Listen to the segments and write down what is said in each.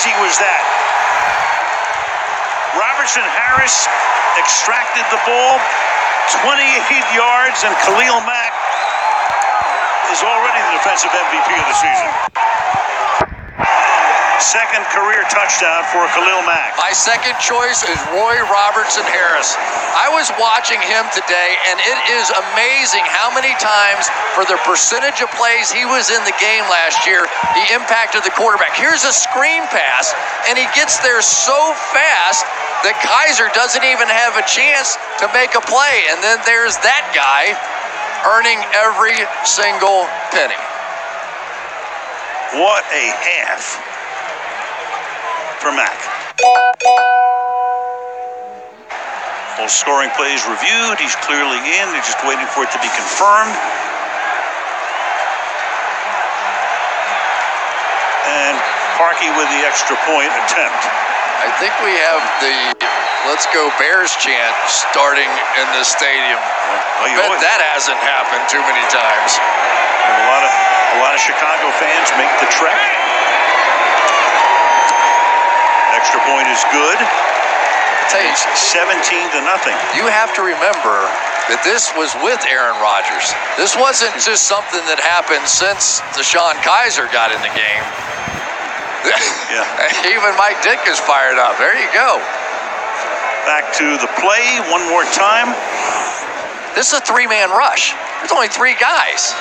easy was that? Robertson Harris extracted the ball 28 yards, and Khalil Mack is already the defensive MVP of the season. Second career touchdown for Khalil Mack. My second choice is Roy Robertson Harris. I was watching him today, and it is amazing how many times, for the percentage of plays he was in the game last year, he impacted the quarterback. Here's a screen pass, and he gets there so fast that Kizer doesn't even have a chance to make a play. And then there's that guy earning every single penny. What a half for Mack. All scoring plays reviewed. He's clearly in. They're just waiting for it to be confirmed. And Parkey with the extra point attempt. I think we have the "Let's Go Bears" chant starting in this stadium. I bet that hasn't happened too many times. And a lot of Chicago fans make the trek. Extra point is good. I'll tell you, 17-0. You have to remember that this was with Aaron Rodgers. This wasn't just something that happened since DeShone Kizer got in the game. Yeah. Even Mike Ditka's fired up. There you go. Back to the play one more time. This is a three-man rush. There's only three guys.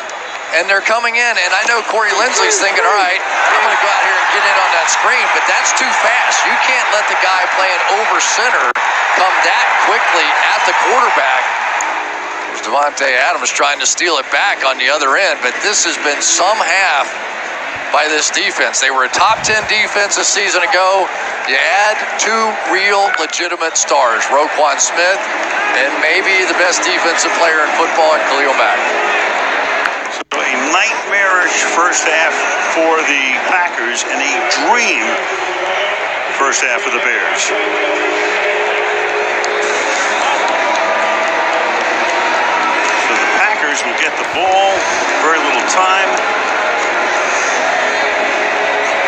And they're coming in, and I know Corey Linsley's thinking, all right, I'm going to go out here and get in on that screen, but that's too fast. You can't let the guy playing over center come that quickly at the quarterback. There's Devontae Adams trying to steal it back on the other end, but this has been some half by this defense. They were a top 10 defense a season ago. You add two real legitimate stars, Roquan Smith and maybe the best defensive player in football in Khalil Mack. So a nightmarish first half for the Packers and a dream first half for the Bears. So the Packers will get the ball, very little time,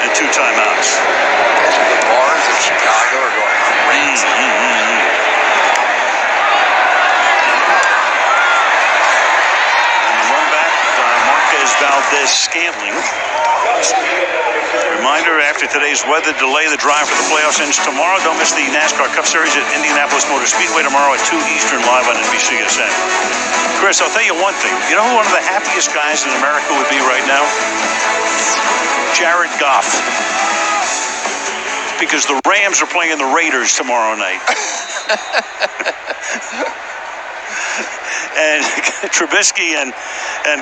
and 2 timeouts. The bars in Chicago are going crazy. Valdez-Scantling. Reminder, after today's weather delay, the drive for the playoffs ends tomorrow. Don't miss the NASCAR Cup Series at Indianapolis Motor Speedway tomorrow at 2 Eastern, live on NBCSN. Chris, I'll tell you one thing. You know who one of the happiest guys in America would be right now? Jared Goff. Because the Rams are playing the Raiders tomorrow night. And Trubisky and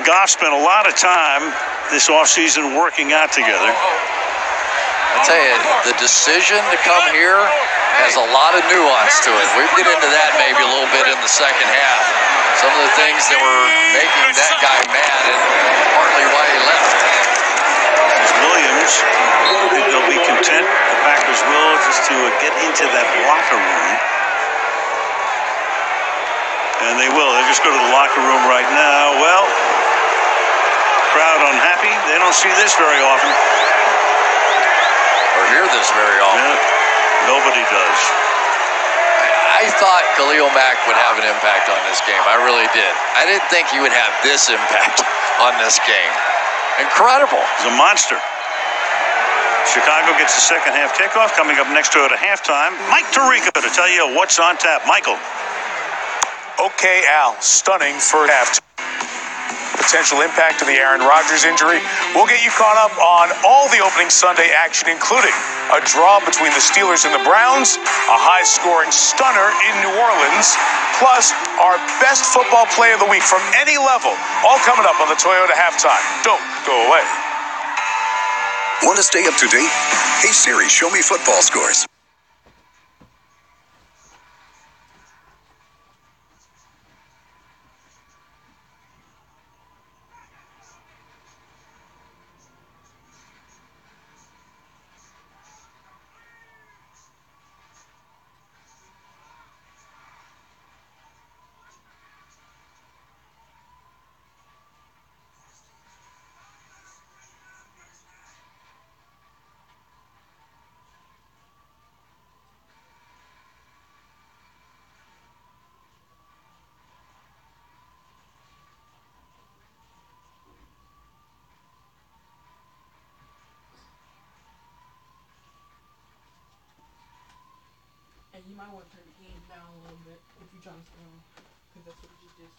Goff spent a lot of time this offseason working out together. I tell you, the decision to come here has a lot of nuance to it. We'll get into that maybe a little bit in the second half. Some of the things that were making that guy mad and partly why he left. Williams, I think they'll be content. The Packers will, just to get into that locker room. And they will. They just go to the locker room right now. Well, crowd unhappy. They don't see this very often. Or hear this very often. Yeah, nobody does. I thought Khalil Mack would have an impact on this game. I really did. I didn't think he would have this impact on this game. Incredible. He's a monster. Chicago gets the second half kickoff. Coming up next to it at halftime, Mike Tirico to tell you what's on tap. Michael. Okay, Al, stunning first half. Potential impact of the Aaron Rodgers injury. We'll get you caught up on all the opening Sunday action, including a draw between the Steelers and the Browns, a high-scoring stunner in New Orleans, plus our best football play of the week from any level, all coming up on the Toyota Halftime. Don't go away. Want to stay up to date? Hey Siri, show me football scores. might want to turn the game down a little bit if you're trying to stay on, because that's what it just is.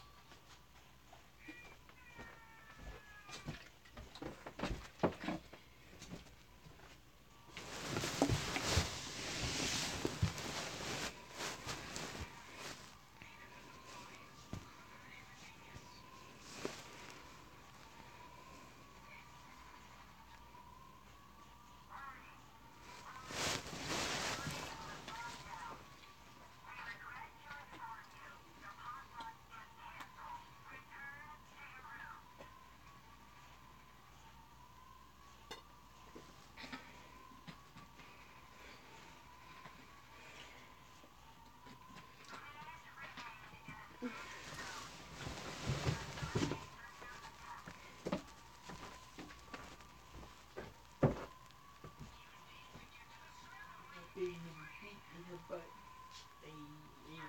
Big nigga feet in her butt. Hey, yeah.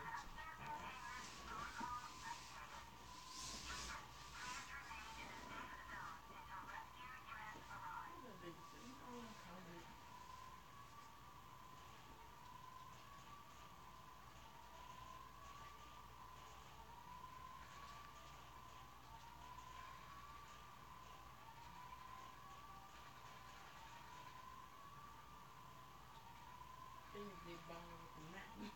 They ball with the mountain.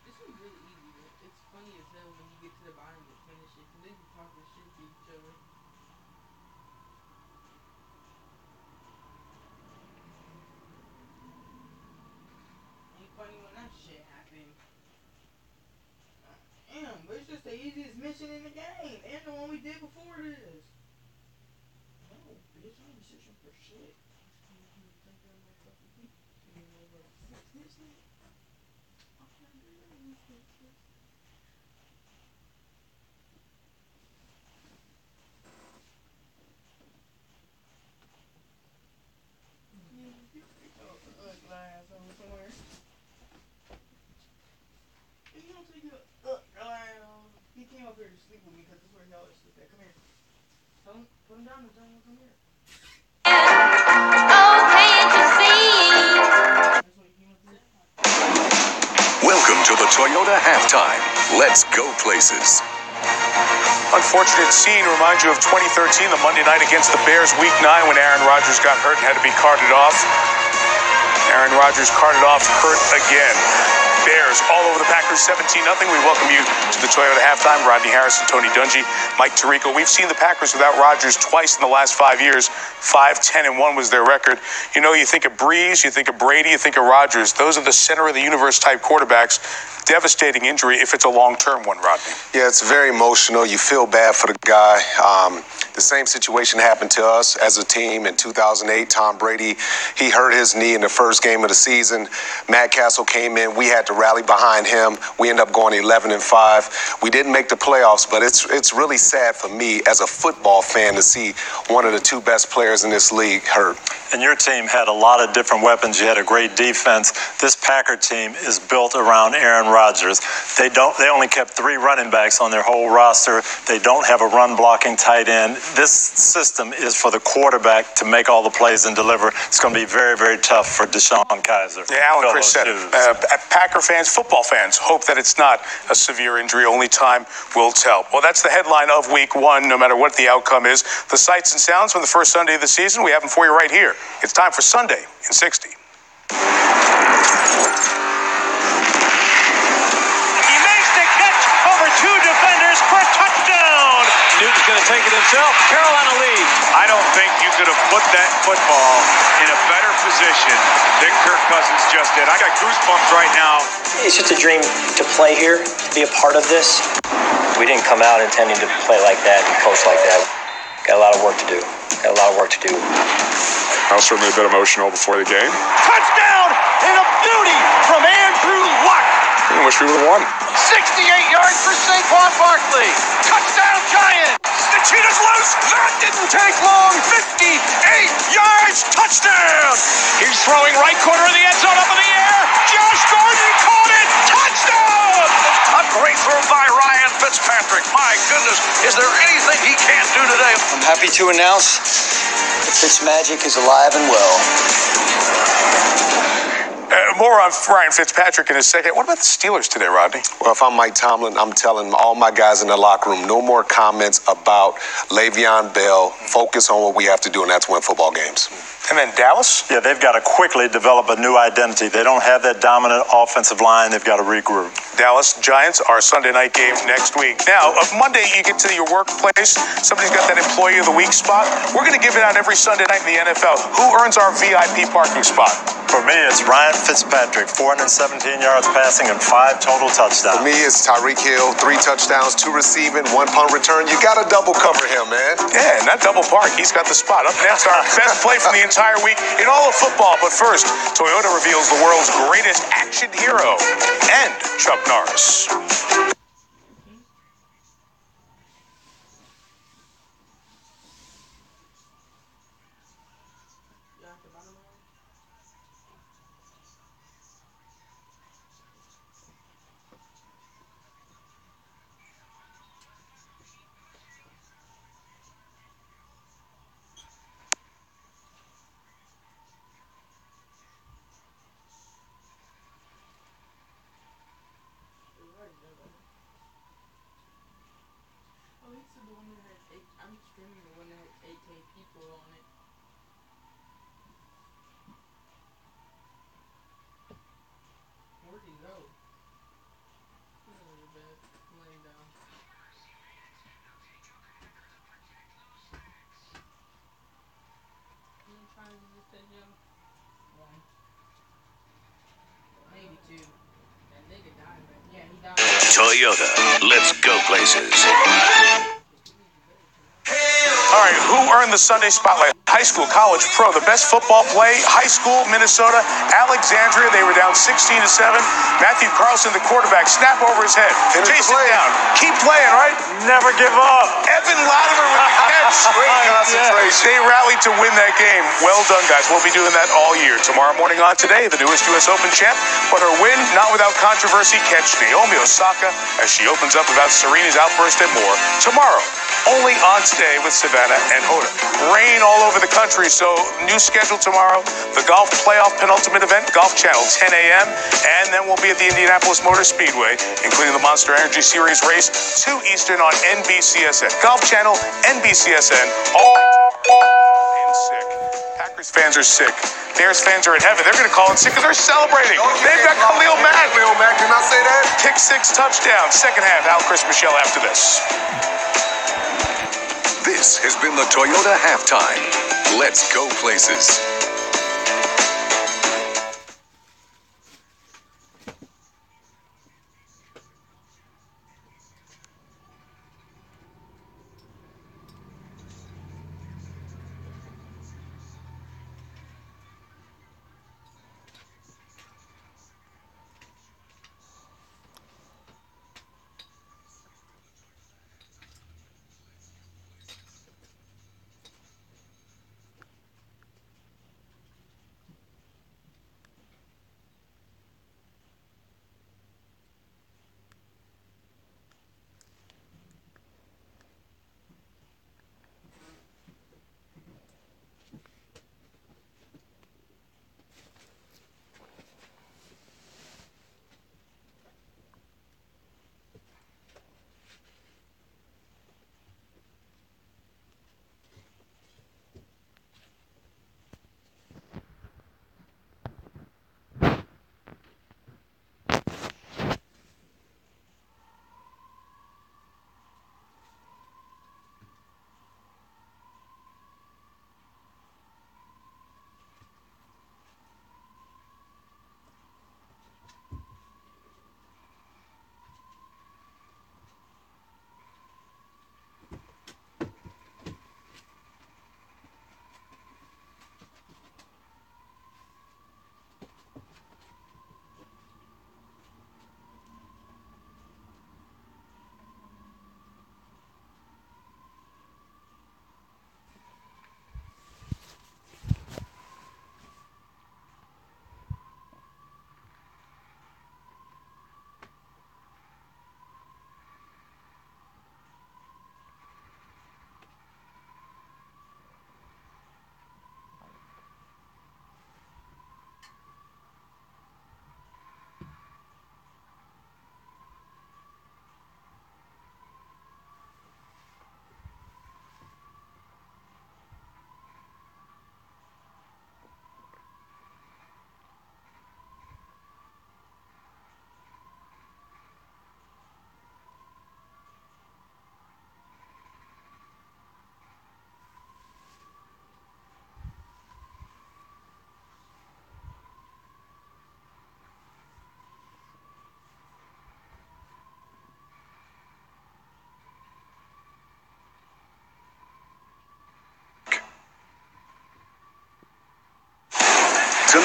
This one's really easy, but it's funny as hell when you get to the bottom and finish it, because they be talking shit to each other. Ain't funny when that shit happened. Damn, but it's just the easiest mission in the game, and the one we did before this. No, bitch, I ain't searching for shit. Glass over somewhere. If you don't take your glass, he came up here to sleep with me because this is where he always sleep at. Come here. Put him down and tell him to come here. Oh, can't you see? Welcome to the Toyota Halftime. Let's go places. Unfortunate scene reminds you of 2013, the Monday night against the Bears, Week 9, when Aaron Rodgers got hurt and had to be carted off. Aaron Rodgers carted off, hurt again. Bears all over the Packers, 17-0. We welcome you to the Toyota Halftime. Rodney Harrison, Tony Dungy, Mike Tirico. We've seen the Packers without Rodgers twice in the last 5 years. 5-10-1 was their record. You know, you think of Breeze, you think of Brady, you think of Rodgers. Those are the center of the universe type quarterbacks. Devastating injury if it's a long-term one, Rodney. Yeah, it's very emotional. You feel bad for the guy. The same situation happened to us as a team in 2008. Tom Brady, he hurt his knee in the first game of the season. Matt Castle came in. We had to rally behind him. We ended up going 11-5. We didn't make the playoffs, but it's really sad for me as a football fan to see one of the two best players in this league hurt. And your team had a lot of different weapons. You had a great defense. This Packer team is built around Aaron Rodgers. They only kept 3 running backs on their whole roster. They don't have a run blocking tight end. This system is for the quarterback to make all the plays and deliver. It's going to be very, very tough for Deshaun Kaiser. Yeah, Alan Chris said it. Packer fans, football fans, hope that it's not a severe injury. Only time will tell. Well, that's the headline of Week 1, no matter what the outcome is. The sights and sounds from the first Sunday of the season, we have them for you right here. It's time for Sunday in 60. For a touchdown. Newton's going to take it himself. Carolina leads. I don't think you could have put that football in a better position than Kirk Cousins just did. I got goosebumps right now. It's just a dream to play here, to be a part of this. We didn't come out intending to play like that and coach like that. Got a lot of work to do. I was certainly a bit emotional before the game. Touchdown and a beauty from Andrew Luck. I wish we would have won. 68 yards for Saquon Barkley. Touchdown Giants. The Cheetahs loose. That didn't take long. 58 yards. Touchdown. He's throwing right corner of the end zone up in the air. Josh Gordon caught it. Touchdown. A great throw by Ryan Fitzpatrick. My goodness, is there anything he can't do today? I'm happy to announce that Fitzmagic is alive and well. More on Ryan Fitzpatrick in a second. What about the Steelers today, Rodney? Well, if I'm Mike Tomlin, I'm telling all my guys in the locker room, no more comments about Le'Veon Bell. Focus on what we have to do, and that's win football games. And then Dallas? Yeah, they've got to quickly develop a new identity. They don't have that dominant offensive line. They've got to regroup. Dallas Giants, our Sunday night game next week. Now, of Monday, you get to your workplace. Somebody's got that Employee of the Week spot. We're going to give it out every Sunday night in the NFL. Who earns our VIP parking spot? For me, it's Ryan Fitzpatrick, 417 yards passing and 5 total touchdowns. For me, it's Tyreek Hill, 3 touchdowns, 2 receiving, 1 punt return. You got to double cover him, man. Yeah, not double park. He's got the spot. Up next, our best play from the entire week in all of football. But first, Toyota reveals the world's greatest action hero and Chuck Norris. I'm streaming the one that has 8K people on it. Where'd he go? This is really bad. I'm laying down. How many times did this take him? 1. Maybe 2. That nigga died, man. Yeah, he died. Toyota, let's go places. All right, who earned the Sunday Spotlight? High school, college, pro, the best football play. High school, Minnesota, Alexandria. They were down 16-7. Matthew Carlson, the quarterback, snap over his head. Chase it down. Keep playing, right? Never give up. Evan Latimer with the catch. Great concentration. They rallied to win that game. Well done, guys. We'll be doing that all year. Tomorrow morning on Today, the newest U.S. Open champ. But her win, not without controversy. Catch Naomi Osaka as she opens up about Serena's outburst and more. Tomorrow, only on Today with Savannah and Hoda. Rain all over the country, so new schedule tomorrow. The golf playoff penultimate event, Golf Channel, 10 a.m. And then we'll be at the Indianapolis Motor Speedway, including the Monster Energy Series race, 2 Eastern on NBCSN. Golf Channel, NBCSN, all in sick. Packers fans are sick. Bears fans are in heaven. They're going to call in sick because they're celebrating. They've got Khalil Mack. Khalil Mack, did I say that? Kick 6 touchdowns. Second half, Al Chris Michelle after this. This has been the Toyota Halftime. Let's go places.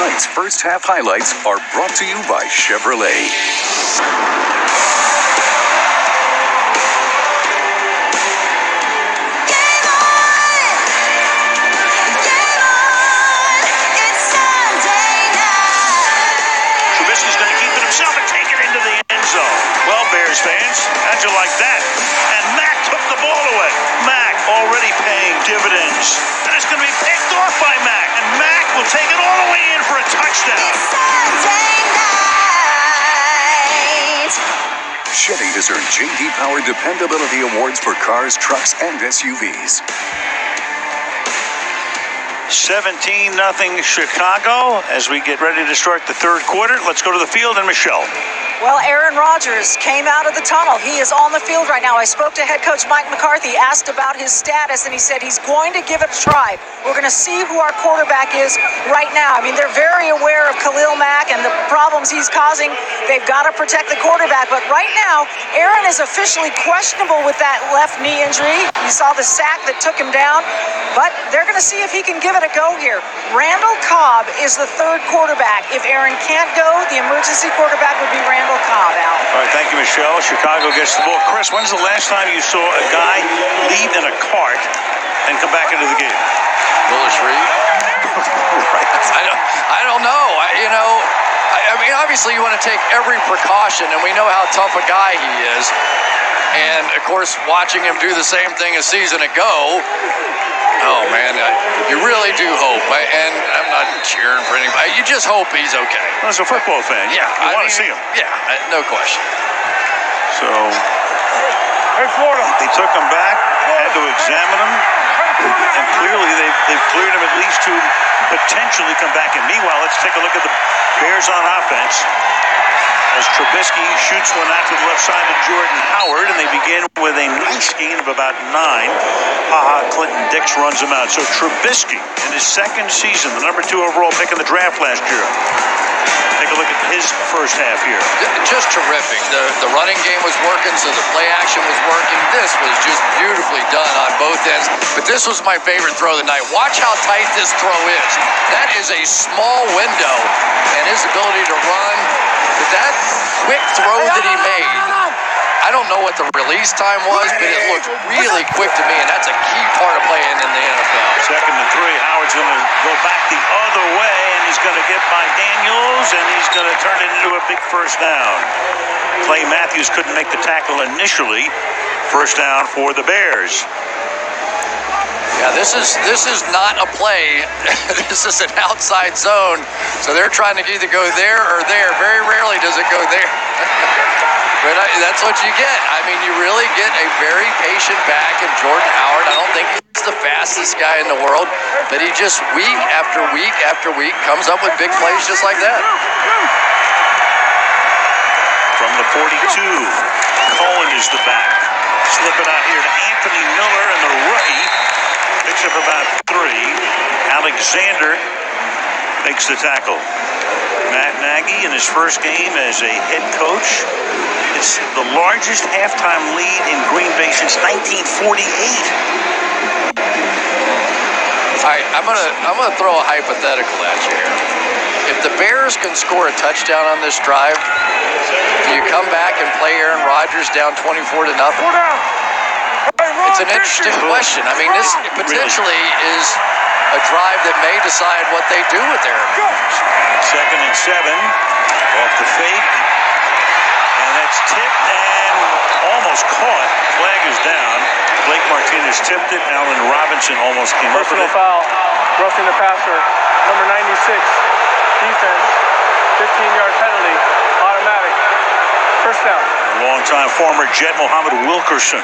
Tonight's first half highlights are brought to you by Chevrolet. Trubisky's going to keep it himself and take it into the end zone. Well, Bears fans, how'd you like that? And Mack took the ball away. Mack already paying dividends. And it's going to be picked off by Mack. And Mack will take it all the way in for a touchdown. Chevy has earned J.D. Power Dependability Awards for cars, trucks, and SUVs. 17-0 Chicago as we get ready to start the third quarter. Let's go to the field and Michelle. Well, Aaron Rodgers came out of the tunnel. He is on the field right now. I spoke to head coach Mike McCarthy, asked about his status, and he said he's going to give it a try. We're going to see who our quarterback is right now. I mean, they're very aware of Khalil Mack and the problems he's causing. They've got to protect the quarterback. But right now, Aaron is officially questionable with that left knee injury. You saw the sack that took him down. But they're going to see if he can give it a go here. Randall Cobb is the third quarterback. If Aaron can't go, the emergency quarterback would be Randall Cobb, Al. All right, thank you, Michelle. Chicago gets the ball. Chris, when's the last time you saw a guy leave in a cart and come back into the game? Willis Reed? Right. I don't know. I mean, obviously you want to take every precaution, and we know how tough a guy he is. And, of course, watching him do the same thing a season ago, oh, man, you really do hope. And I'm not cheering for anybody. You just hope he's okay. Well, as a football fan, you want to see him. Yeah, no question. So, they took him back, had to examine him, and clearly they've cleared him at least to potentially come back. And meanwhile, let's take a look at the Bears on offense. As Trubisky shoots one out to the left side of Jordan Howard, and they begin with a nice gain of about 9. Clinton Dix runs him out. So Trubisky, in his second season, the number 2 overall pick in the draft last year. Take a look at his first half here. Just terrific. The running game was working, so the play action was working. This was just beautifully done on both ends. But this was my favorite throw of the night. Watch how tight this throw is. That is a small window, and his ability to run. But that quick throw that he made, I don't know what the release time was, but it looked really quick to me, and that's a key part of playing in the NFL. 2nd and 3. Howard's going to go back the other way, and he's going to get by Daniels, and he's going to turn it into a big first down. Clay Matthews couldn't make the tackle initially. First down for the Bears. Yeah, this is not a play. This is an outside zone, so they're trying to either go there or there. Very rarely does it go there. But that's what you get. I mean, you really get a very patient back in Jordan Howard. I don't think he's the fastest guy in the world, but he just week after week after week comes up with big plays just like that. From the 42, Cohen is the back. Slipping out here to Anthony Miller, and the rookie picks up about 3. Alexander makes the tackle. Matt Nagy in his first game as a head coach. It's the largest halftime lead in Green Bay since 1948. All right, I'm gonna throw a hypothetical at you here. If the Bears can score a touchdown on this drive, do you come back and play Aaron Rodgers down 24-0? It's an interesting question. I mean, this potentially is a drive that may decide what they do with Aaron Rodgers. 2nd and 7, off the fake, and that's tipped and almost caught. Flag is down. Blake Martinez tipped it. Allen Robinson almost came up with it. Personal foul, roughing the passer, number 96, defense, 15-yard penalty, automatic, first down. Longtime former Jet Muhammad Wilkerson.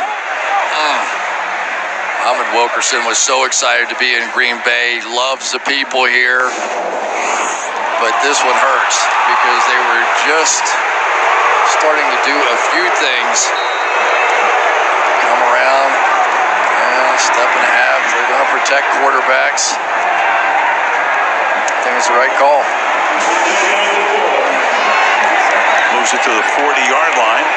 Muhammad Wilkerson was so excited to be in Green Bay, loves the people here. But this one hurts because they were just starting to do a few things. Come around, step and a half. They're going to protect quarterbacks. I think it's the right call. Moves it to the 40-yard line.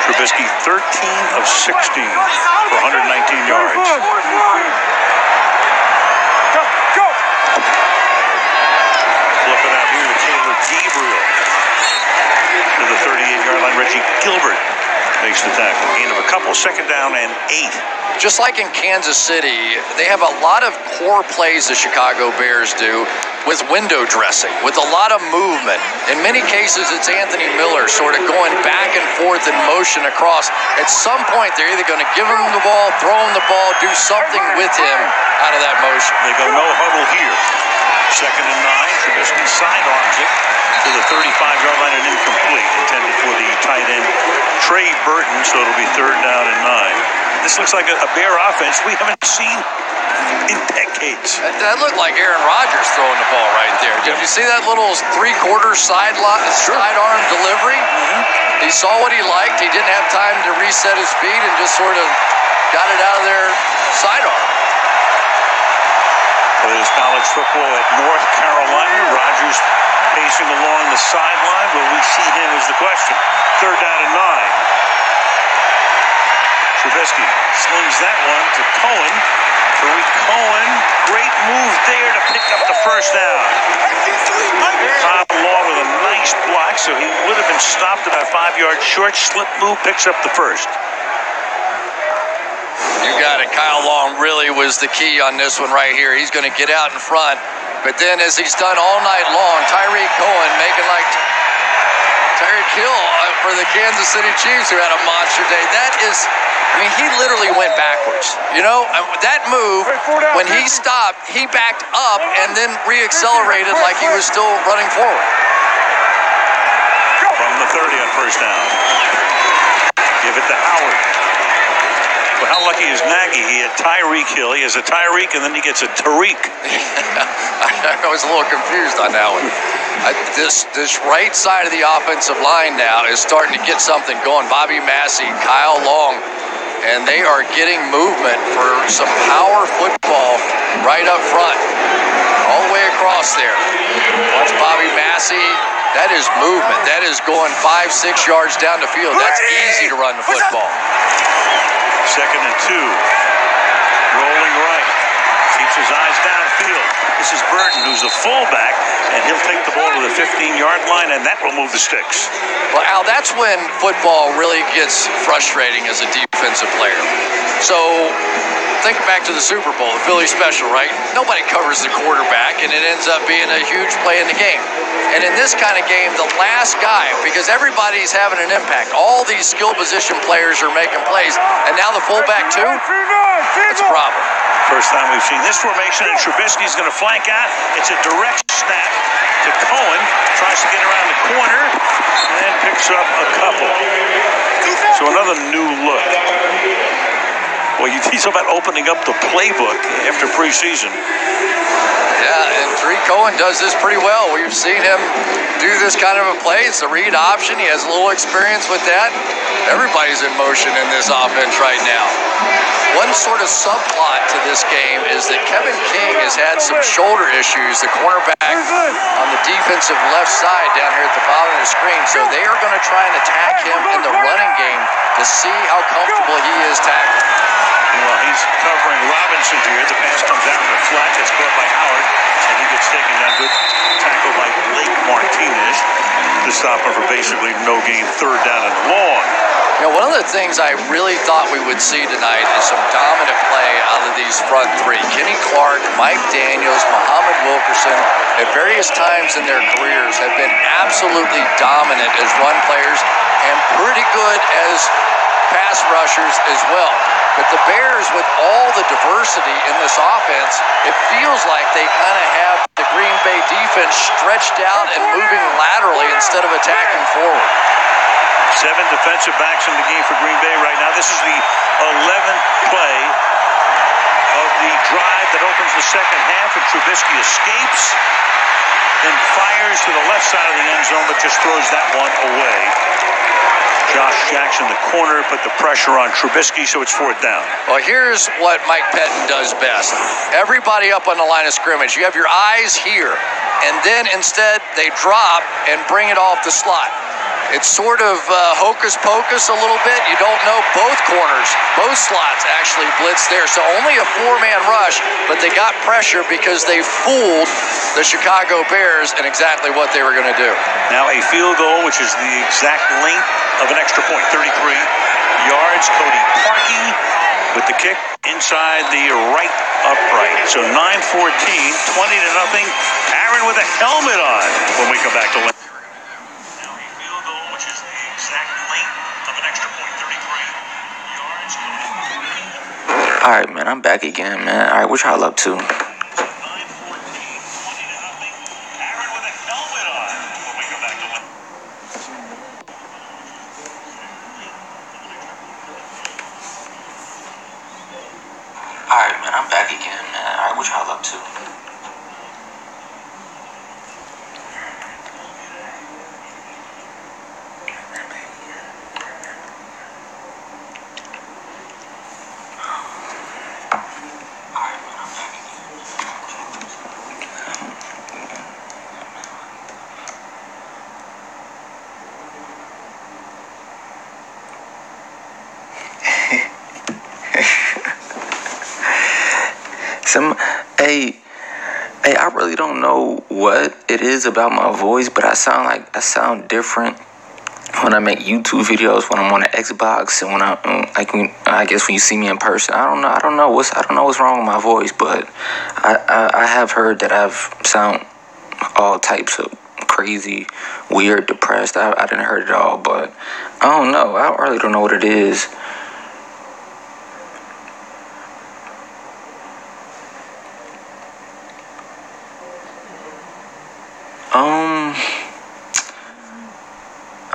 Trubisky 13 of 16 for 119 yards. it out here to Taylor Gabriel. To the 38-yard line, Reggie Gilbert makes the tackle. Gain of a couple, 2nd down and 8. Just like in Kansas City, they have a lot of core plays the Chicago Bears do with window dressing, with a lot of movement. In many cases, it's Anthony Miller sort of going back and forth in motion across. At some point, they're either going to give him the ball, throw him the ball, do something with him out of that motion. They go no huddle here. 2nd and 9. Trubisky sidearms it to the 35-yard line and incomplete, intended for the tight end Trey Burton, so it'll be 3rd down and 9. This looks like a Bear offense we haven't seen in decades. That looked like Aaron Rodgers throwing the ball right there. Did you see that little three-quarter sidearm delivery? He saw what he liked. He didn't have time to reset his feet and just sort of got it out of their sidearm. Well, it is college football at North Carolina. Rodgers pacing along the sideline. Will we see him is the question. 3rd down and 9. Trubisky slings that one to Cohen. Tariq Cohen, great move there to pick up the 1st down. Kyle Long with a nice block, so he would have been stopped about 5 yards short. Slip move, picks up the 1st. You got it. Kyle Long really was the key on this one right here. He's going to get out in front. But then as he's done all night long, Tariq Cohen making like Tyreek Hill for the Kansas City Chiefs, who had a monster day. That is, I mean, he literally went backwards. You know, that move, when he stopped, he backed up and then re-accelerated like he was still running forward. From the 30 on 1st down. Give it to Howard. Well, how lucky is Nagy? He had Tyreek Hill. He has a Tyreek, and then he gets a Tariq. I was a little confused on that one. This right side of the offensive line now is starting to get something going. Bobby Massey, Kyle Long, and they are getting movement for some power football right up front, all the way across there. Watch Bobby Massey. That is movement. That is going 5-6 yards down the field. That's easy to run the football. 2nd and 2. Rolling right. Keeps his eyes downfield. This is Burton, who's a fullback, and he'll take the ball to the 15-yard line, and that will move the sticks. Well, Al, that's when football really gets frustrating as a defensive player. So think back to the Super Bowl, the Philly special, right? Nobody covers the quarterback, and it ends up being a huge play in the game. And in this kind of game, the last guy, because everybody's having an impact. All these skill position players are making plays, and now the fullback too? It's a problem. First time we've seen this formation, and Trubisky's going to flank out. It's a direct snap to Cohen. Tries to get around the corner, and picks up a couple. So another new look. Well, you think about opening up the playbook after preseason. Yeah, and Tariq Cohen does this pretty well. We've seen him do this kind of a play. It's a read option. He has a little experience with that. Everybody's in motion in this offense right now. One sort of subplot to this game is that Kevin King has had some shoulder issues, the cornerback on the defensive left side down here at the bottom of the screen. So they are going to try and attack him in the running game to see how comfortable he is tackling. Well, he's covering Robinson here. The pass comes out in the flat. It's caught by Howard, and he gets taken down. Good tackle by Blake Martinez to stop him for basically no gain. 3rd down and long. You know, one of the things I really thought we would see tonight is some dominant play out of these front three. Kenny Clark, Mike Daniels, Muhammad Wilkerson, at various times in their careers have been absolutely dominant as run players and pretty good as pass rushers as well. But the Bears, with all the diversity in this offense, it feels like they kind of have the Green Bay defense stretched out and moving laterally instead of attacking forward. 7 defensive backs in the game for Green Bay right now. This is the 11th play of the drive that opens the second half, and Trubisky escapes, then fires to the left side of the end zone, but just throws that one away. Josh Jackson, the corner, put the pressure on Trubisky, so it's 4th down. Well, here's what Mike Pettin does best. Everybody up on the line of scrimmage. You have your eyes here, and then instead they drop and bring it off the slot. It's sort of hocus pocus a little bit. You don't know. Both corners, both slots actually blitz there. So only a 4-man rush, but they got pressure because they fooled the Chicago Bears and exactly what they were going to do. Now a field goal, which is the exact length of an extra point, 33 yards. Cody Parkey with the kick inside the right upright. So 9-14, 20-0. Aaron with a helmet on when we come back to Lynn. Now a field goal, which is the exact length of an extra point, 33 yards. All right, man, I'm back again, man. All right, what y'all up to? Alright, man, I'm back again, man. Alright, what y'all up to? Hey, I really don't know what it is about my voice, but I sound different when I make YouTube videos, when I'm on the Xbox, and when I guess when you see me in person. I don't know what's wrong with my voice, but I have heard that I've sound all types of crazy, weird, depressed. I didn't heard it all, but I don't know. I really don't know what it is.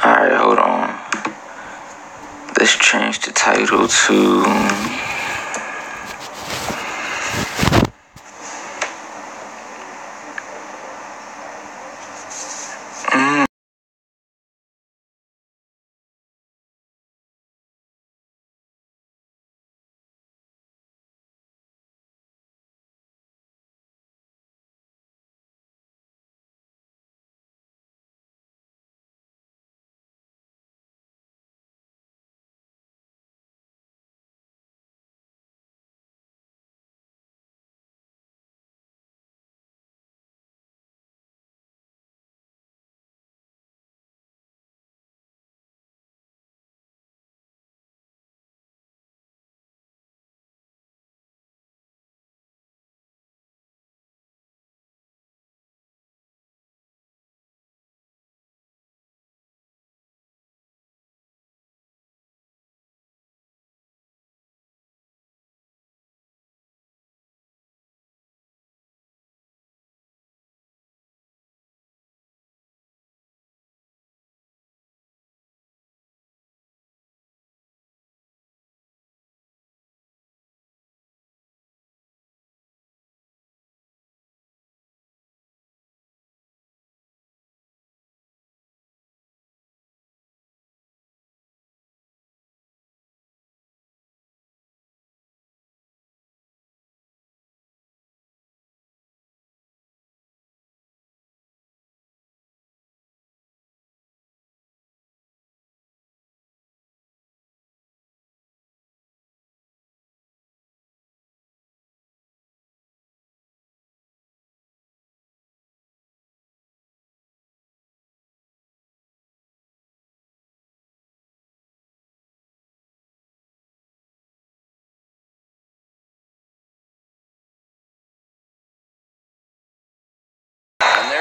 Alright, hold on. Let's change the title to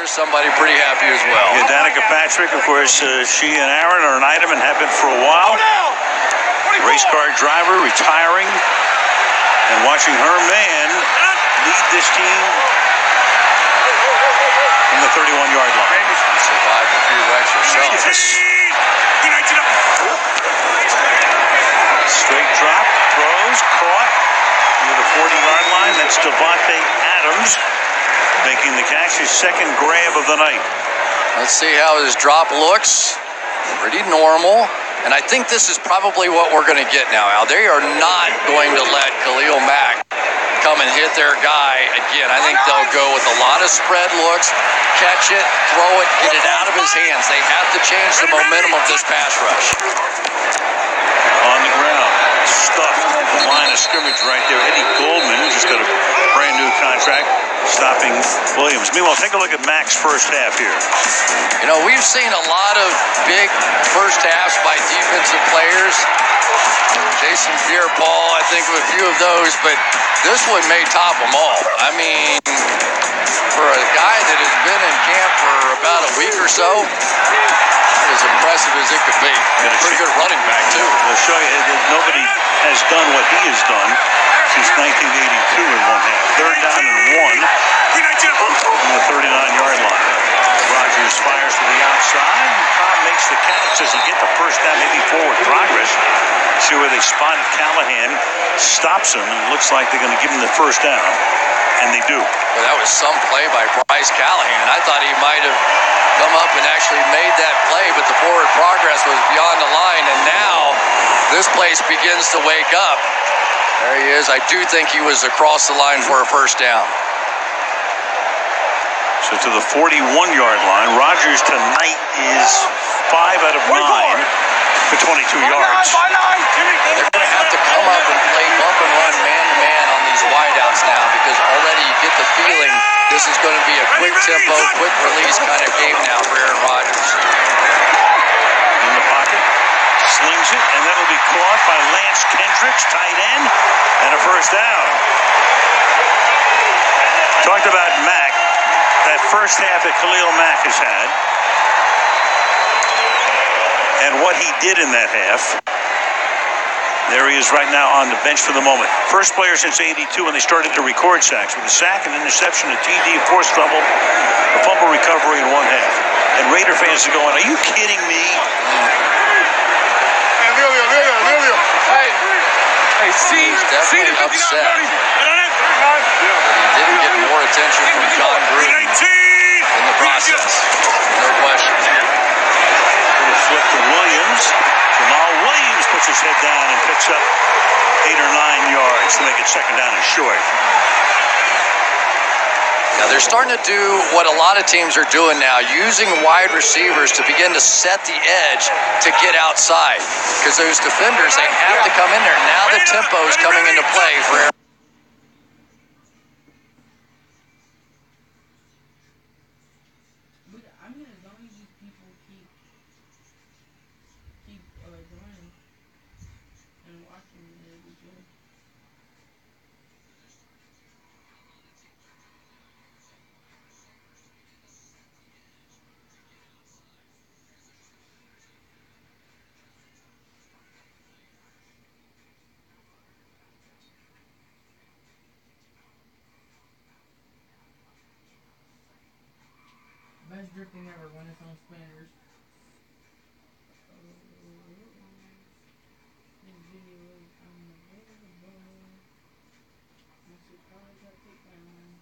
Somebody pretty happy as well. Yeah, Danica Patrick, of course, she and Aaron are an item and have been for a while. Race car driver retiring and watching her man lead this team from the 31-yard line. She survived a few wrecks herself. Straight drop, throws, caught near the 40-yard line. That's Devontae Adams making the catch, his second grab of the night. Let's see how his drop looks. Pretty normal. And I think this is probably what we're going to get now, Al. They are not going to let Khalil Mack come and hit their guy again. I think they'll go with a lot of spread looks, catch it, throw it, get it out of his hands. They have to change the momentum of this pass rush. On the ground, stuffed at the line of scrimmage right there. Eddie Goldman just got a brand new contract, stopping Williams. Meanwhile, take a look at Mac's first half here. You know, we've seen a lot of big first halves by defensive players. Jason Pierre-Paul, I think of a few of those, but this one may top them all. I mean, for a guy that has been in camp for about a week or so, as impressive as it could be. Pretty good running back, too. We'll show you that nobody has done what he has done since 1982 in one half. Third down and one from the 39-yard line. Rodgers fires to the outside. Cobb makes the catch. Does he get the first down? Maybe forward progress. See where they spotted Callahan. Stops him, and it looks like they're going to give him the first down. And they do. Well, that was some play by Bryce Callahan. I thought he might have come up and actually made that play, but the forward progress was beyond the line, and now this place begins to wake up. There he is. I do think he was across the line for a first down. So to the 41-yard line. Rodgers tonight is 5 out of 9 for 22 yards. They're going to have to come up and play bump and run man-to-man on these wideouts now, because already you get the feeling this is going to be a quick tempo, quick release kind of game now for Aaron Rodgers. In the pocket, slings it, and that'll be caught by Lance Kendricks, tight end, and a first down. Talked about Mack, that first half that Khalil Mack has had, and what he did in that half. There he is right now on the bench for the moment. First player since '82 when they started to record sacks, with a sack, an interception, a TD, forced fumble, a fumble recovery in one half. And Raider fans are going, are you kidding me? Hey, he's definitely upset. He didn't get more attention from John Gruden in the process. No question. Little flip to Williams. Jamal Williams puts his head down and picks up 8 or 9 yards to make it second down and short. Now they're starting to do what a lot of teams are doing now, using wide receivers to begin to set the edge to get outside. Because those defenders, they have to come in there. Now the tempo is coming into play for Aaron. Best drifting ever when it's on spinners. This video is unavailable. Once your car got taken down.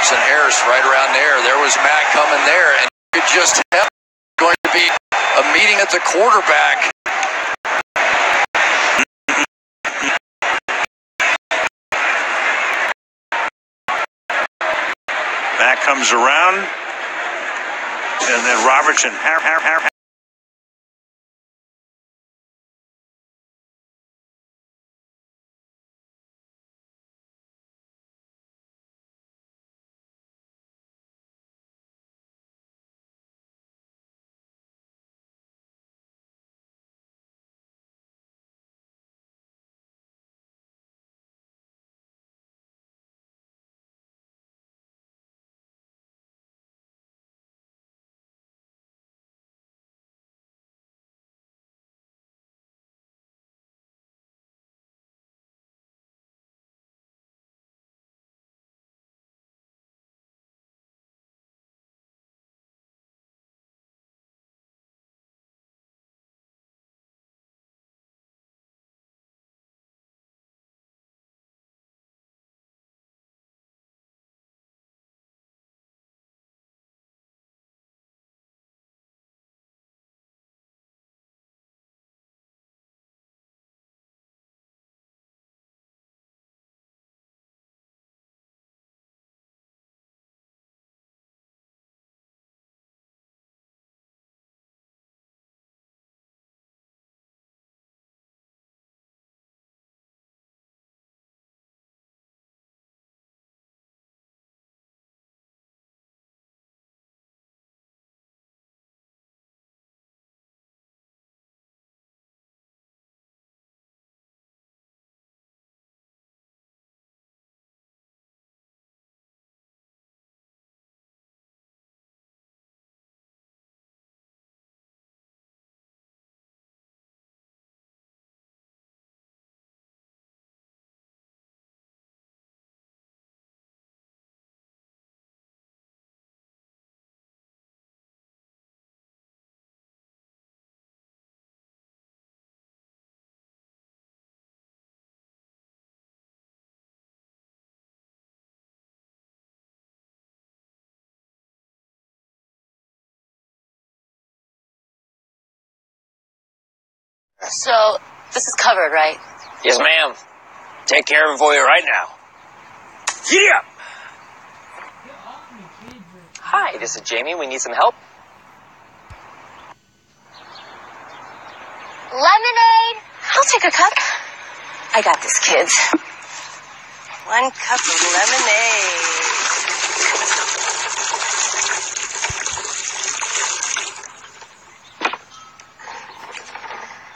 Brooks and Harris right around there. There was Matt coming there, and you could just tell going to be a meeting at the quarterback. Matt comes around, and then Robertson. So, this is covered, right? Yes, ma'am. Take care of it for you right now. Yeah! Hi, this is Jamie. We need some help. Lemonade! I'll take a cup. I got this, kids. 1 cup of lemonade.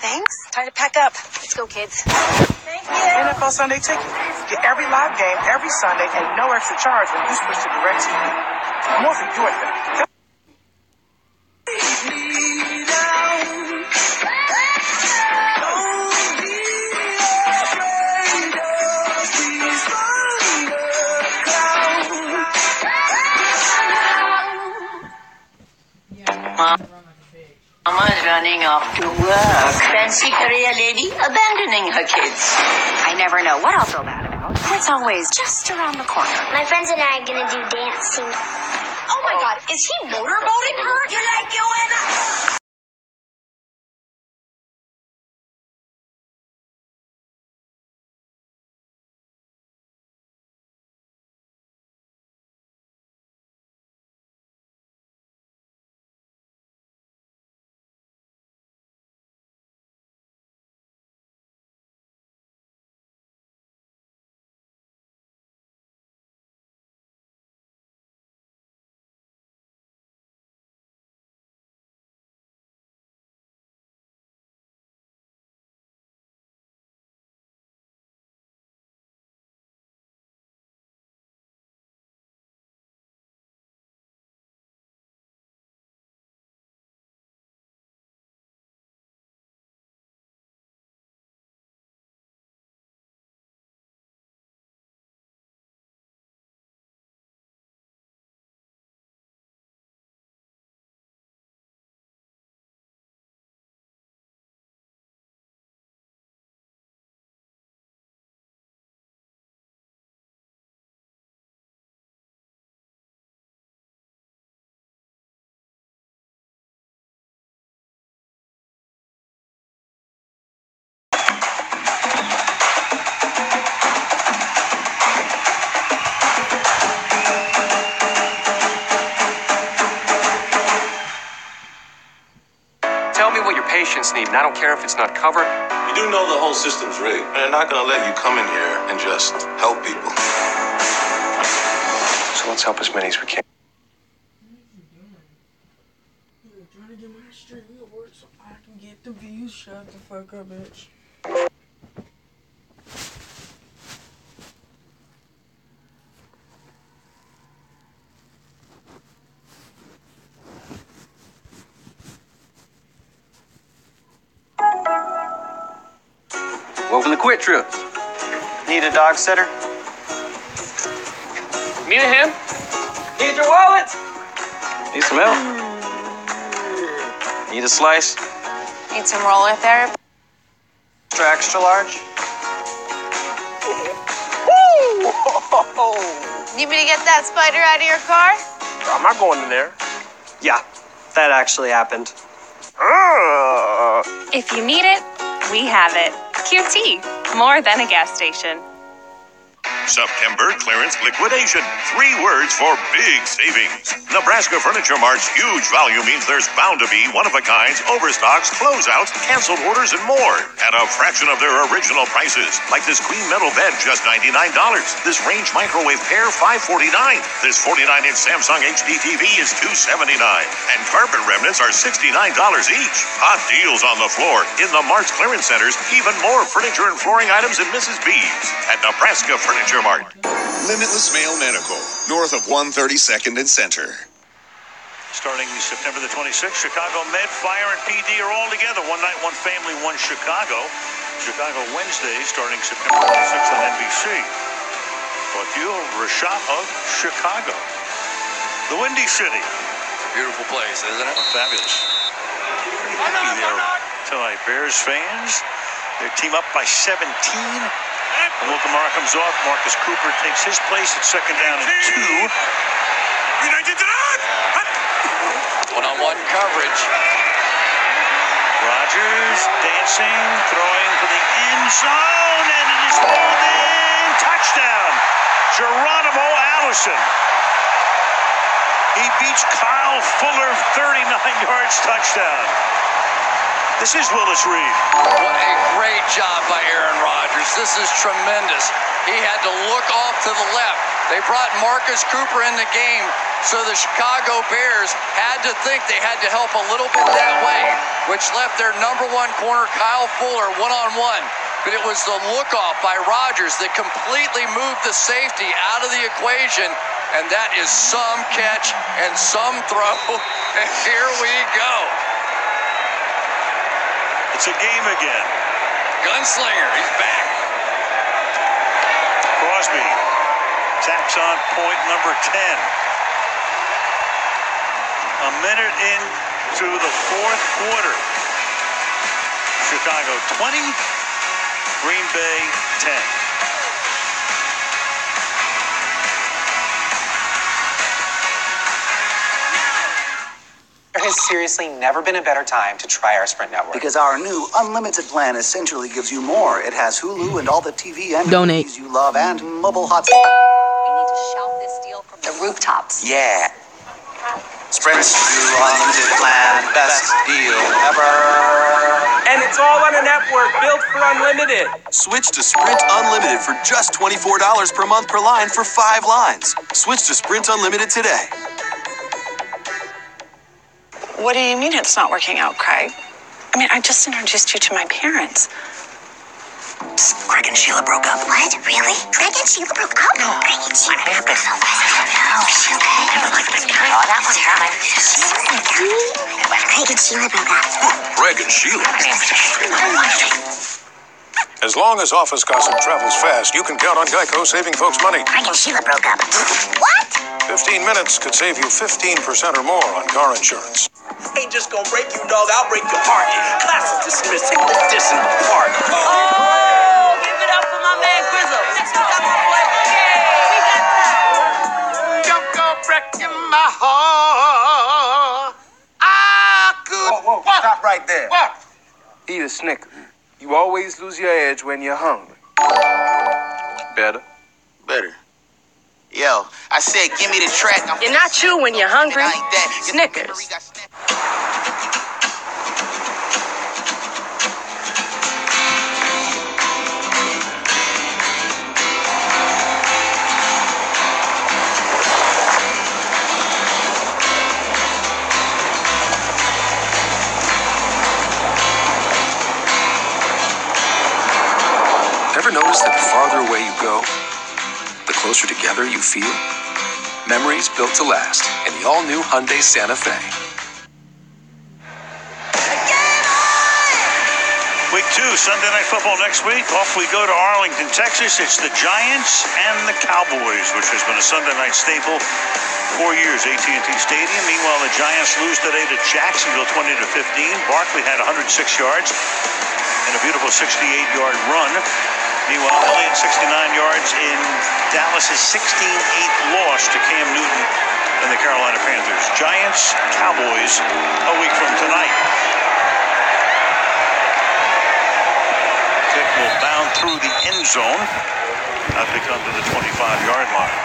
Thanks. Time to pack up. Let's go, kids. Thank you. NFL Sunday Ticket. Get every live game every Sunday and no extra charge when you switch to DirecTV. More for your thing. Mama's running off to work. Fancy career lady abandoning her kids. I never know what I'll feel bad about. It's always just around the corner. My friends and I are gonna do dancing. Oh my God, is he motorboating her? You like you in patients need, and I don't care if it's not covered. You do know the whole system's rigged, and they're not going to let you come in here and just help people. So let's help as many as we can. Trying to get my stream to work so I can get the views. Shut the fuck up, bitch. Welcome to Quit Trip. Need a dog sitter? Need a hand? Need your wallet? Need some help? Need a slice? Need some roller therapy? Extra large? Need me to get that spider out of your car? I'm not going in there. Yeah, that actually happened. If you need it, we have it. QT, more than a gas station. September clearance liquidation. 3 words for big savings. Nebraska Furniture Mart's huge value means there's bound to be one-of-a-kinds, overstocks, closeouts, canceled orders, and more at a fraction of their original prices. Like this queen metal bed, just $99. This Range microwave pair, $549. This 49-inch Samsung HD TV is $279. And carpet remnants are $69 each. Hot deals on the floor. In the Mart's clearance centers, even more furniture and flooring items in Mrs. B's at Nebraska Furniture Mart. Limitless Male Medical, north of 132nd and Center. Starting September the 26th, Chicago Med, Fire, and PD are all together. One night, one family, one Chicago. Chicago Wednesday, starting September 26th on NBC. Brought to you, Rashad of Chicago. The Windy City. Beautiful place, isn't it? Fabulous. Pretty happy there tonight. Bears fans, they team up by 17. When Wilkamara comes off, Marcus Cooper takes his place at 2nd down and 2. One-on-one coverage. Rodgers dancing, throwing for the end zone, and it is pulled in. Touchdown, Geronimo Allison. He beats Kyle Fuller, 39 yards, touchdown. This is Willis Reed. What a great job by Aaron Rodgers. This is tremendous. He had to look off to the left. They brought Marcus Cooper in the game, so the Chicago Bears had to think they had to help a little bit that way, which left their number 1 corner, Kyle Fuller, one-on-one. But it was the look-off by Rodgers that completely moved the safety out of the equation, and that is some catch and some throw. And here we go. It's a game again. Gunslinger, he's back. Crosby tacks on point number 10. A minute into the 4th quarter. Chicago 20, Green Bay 10. There has seriously never been a better time to try our Sprint network. Because our new unlimited plan essentially gives you more. It has Hulu and all the TV and movies you love and mobile hotspots. We need to shout this deal from the rooftops. Yeah. Sprint's new unlimited plan, best deal ever. And it's all on a network built for unlimited. Switch to Sprint Unlimited for just $24 per month per line for 5 lines. Switch to Sprint Unlimited today. What do you mean it's not working out, Craig? I mean, I just introduced you to my parents. Craig and Sheila broke up. What? Really? Craig and Sheila broke up? No, Craig and Sheila broke up. No, Sheila. Oh, that was her. Craig and Sheila broke up. Craig and Sheila. As long as office gossip travels fast, you can count on Geico saving folks money. Craig and Sheila broke up. What? 15 minutes could save you 15% or more on car insurance. Ain't just gonna break you, dog. I'll break your heart. Class is dismissed. Take this in the park. Oh, give it up for my man Grizzle. Next we got my boy Boogie. We got that. You're gonna break in my heart. I could. Whoa, stop right there. What? Eat a Snicker. You always lose your edge when you're hungry. Better? Better. Yo, I said, give me the track. You're not you when you're hungry. Snickers. closer together you feel? Memories built to last in the all-new Hyundai Santa Fe. Week 2, Sunday Night Football next week. Off we go to Arlington, Texas. It's the Giants and the Cowboys, which has been a Sunday night staple 4 years, AT&T Stadium. Meanwhile, the Giants lose today to Jacksonville 20-15. Barkley had 106 yards and a beautiful 68-yard run. Meanwhile, Elliott 69 yards in Dallas's 16-8 loss to Cam Newton and the Carolina Panthers. Giants, Cowboys, a week from tonight. Kick will bound through the end zone. Now they come to the 25-yard line.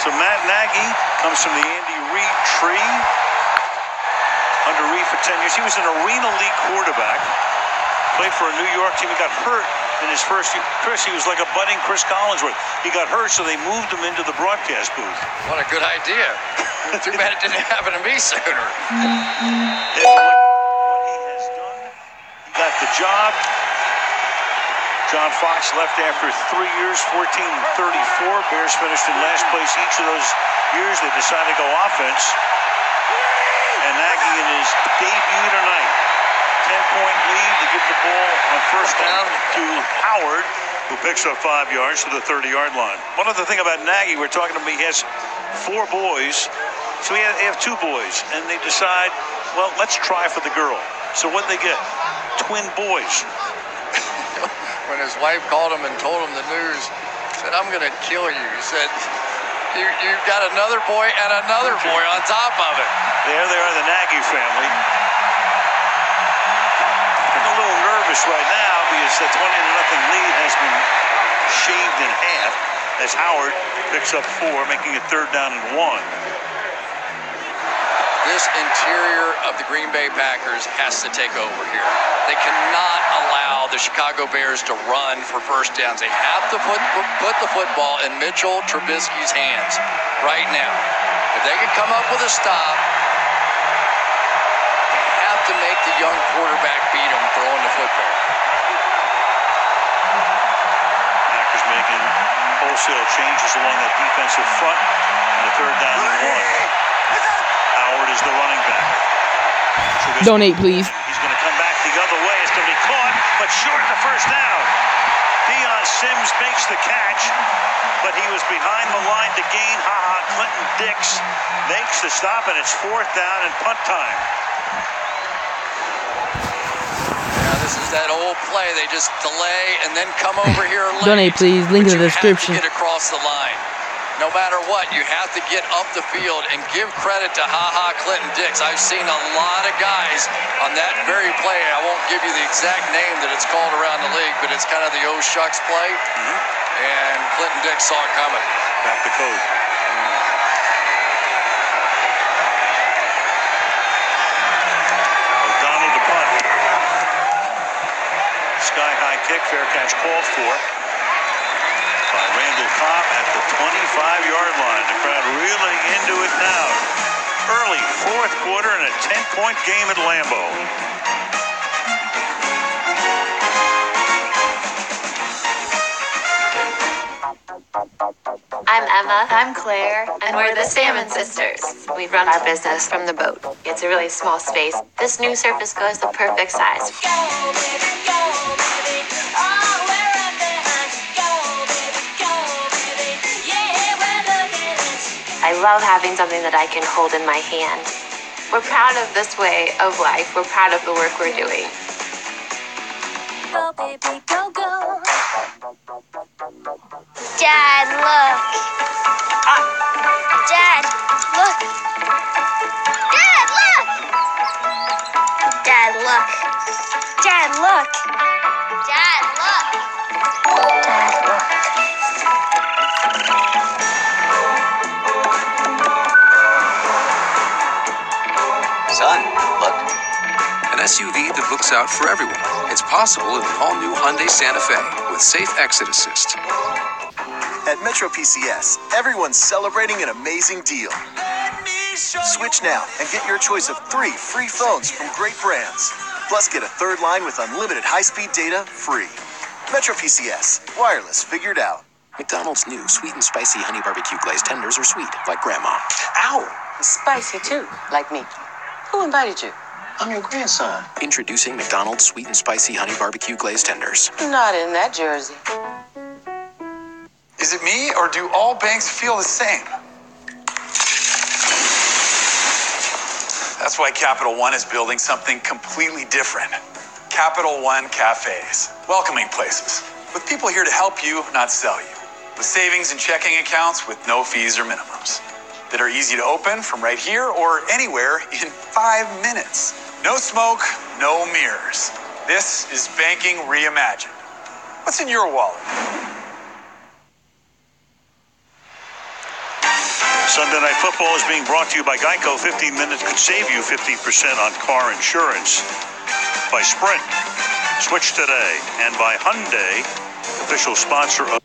So Matt Nagy comes from the Andy Reid tree. Under Reid for 10 years. He was an Arena League quarterback. Played for a New York team. He got hurt in his first year. Chris, he was like a budding Chris Collinsworth. He got hurt, so they moved him into the broadcast booth. What a good idea. Too bad it didn't happen to me sooner. What he has done, he got the job. John Fox left after 3 years, 14-34. Bears finished in last place each of those years. They decided to go offense. And Nagy in his debut tonight, 10-point lead to give the ball on first down to Howard, who picks up 5 yards to the 30-yard line. One other thing about Nagy, we're talking to him, he has 4 boys. So they have 2 boys, and they decide, well, let's try for the girl. So what'd they get? Twin boys. When his wife called him and told him the news, said, I'm going to kill you. He said, you've got another boy and another boy on top of it. There they are, the Nagy family. I'm a little nervous right now because the 20-0 lead has been shaved in half as Howard picks up 4, making it 3rd down and 1. This interior of the Green Bay Packers has to take over here. They cannot allow the Chicago Bears to run for first downs. They have to put the football in Mitchell Trubisky's hands right now. If they can come up with a stop, they have to make the young quarterback beat him throwing the football. Packers making wholesale changes along that defensive front in the 3rd down and 1. Howard is the running back. Trubisky, donate, please. He's going to come back the other way. It's going to be caught, but short of the first down. Deion Sims makes the catch, but he was behind the line to gain. Clinton Dix makes the stop, and it's 4th down and punt time. Now, this is that old play. They just delay and then come over here late. Donate, please. Link in the description. You have to get across the line. No matter what, you have to get up the field and give credit to Clinton Dix. I've seen a lot of guys on that very play. I won't give you the exact name that it's called around the league, but it's kind of the oh shucks play. And Clinton Dix saw it coming. Back the code. O'Donnell to punt. Sky high kick, fair catch called for by Randall Cobb at the 25-yard line. The crowd really into it now. Early 4th quarter and a 10-point game at Lambeau. I'm Emma. I'm Claire. And we're the Salmon Sisters. We run our business from the boat. It's a really small space. This new surface goes the perfect size. I love having something that I can hold in my hand. We're proud of this way of life. We're proud of the work we're doing. Go, baby, go, go. Dad, look. Dad, look. Dad, look. Dad, look. Dad, look. Dad, look. Dad, look. Son, look. An SUV that looks out for everyone. It's possible in the all-new Hyundai Santa Fe with Safe Exit Assist. At Metro PCS, everyone's celebrating an amazing deal. Switch now and get your choice of 3 free phones from great brands. Plus, get a 3rd line with unlimited high-speed data free. Metro PCS, wireless figured out. McDonald's new sweet and spicy honey barbecue glazed tenders are sweet, like Grandma. Ow! Spicy too, like me. Who invited you? I'm your grandson. Introducing McDonald's sweet and spicy honey barbecue glazed tenders. Not in that jersey. Is it me, or do all banks feel the same? That's why Capital One is building something completely different. Capital One Cafes. Welcoming places. With people here to help you, not sell you. With savings and checking accounts with no fees or minimums. That are easy to open from right here or anywhere in 5 minutes. No smoke, no mirrors. This is banking reimagined. What's in your wallet? Sunday Night Football is being brought to you by Geico. 15 minutes could save you 15% on car insurance. By Sprint, switch today. And by Hyundai, official sponsor of...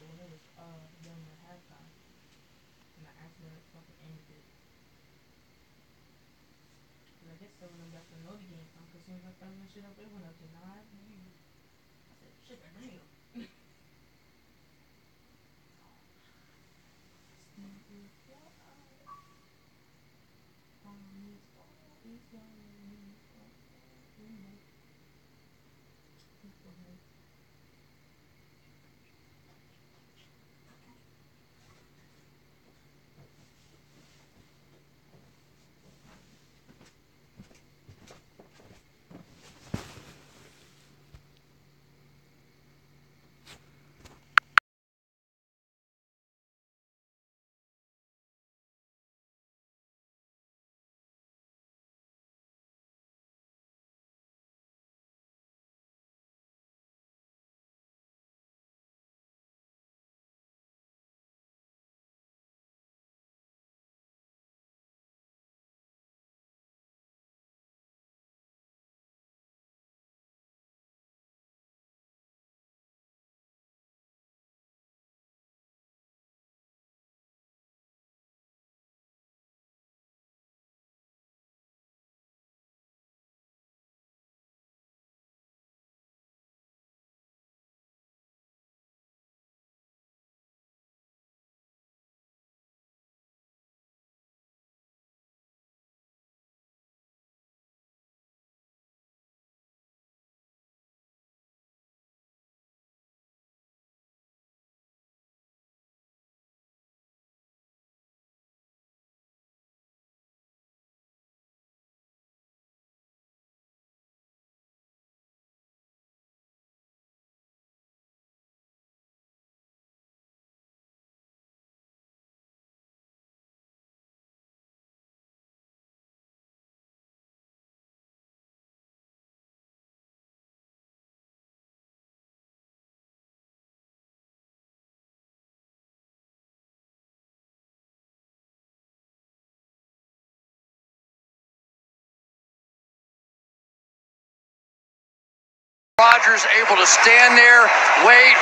Rodgers able to stand there, wait,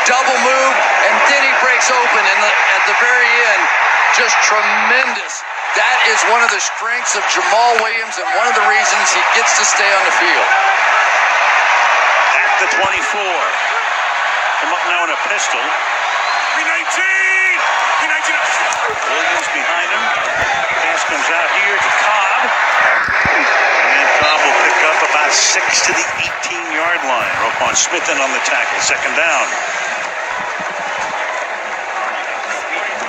double move, and then he breaks open at the very end. Just tremendous. That is one of the strengths of Jamal Williams and one of the reasons he gets to stay on the field. At the 24. Come up now in a pistol. B-19! Williams behind him. Pass comes out here to Cobb. And Cobb will pick up about 6 to the 18-yard line. Roquan Smith in on the tackle. Second down.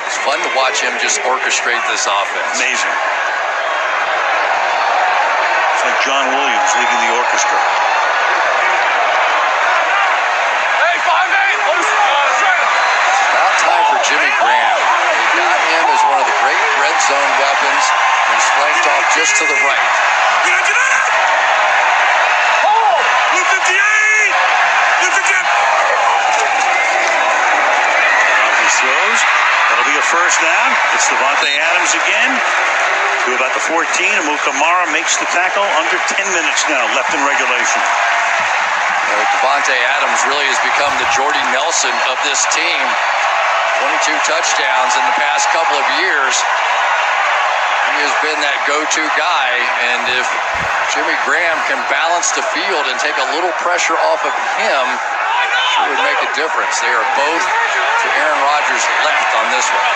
It's fun to watch him just orchestrate this offense. Amazing. It's like John Williams leading the orchestra. Hey, 5-8! It's about time for Jimmy Graham. They got him as one of the great red zone weapons. He's flanked off just to the right. Throws. That'll be a first down. It's Davante Adams again. To about the 14. Amukamara makes the tackle. Under 10 minutes now left in regulation. Davante Adams really has become the Jordy Nelson of this team. 22 touchdowns in the past couple of years. He has been that go-to guy, and if Jimmy Graham can balance the field and take a little pressure off of him, it would make a difference. They are both Aaron Rodgers left on this one.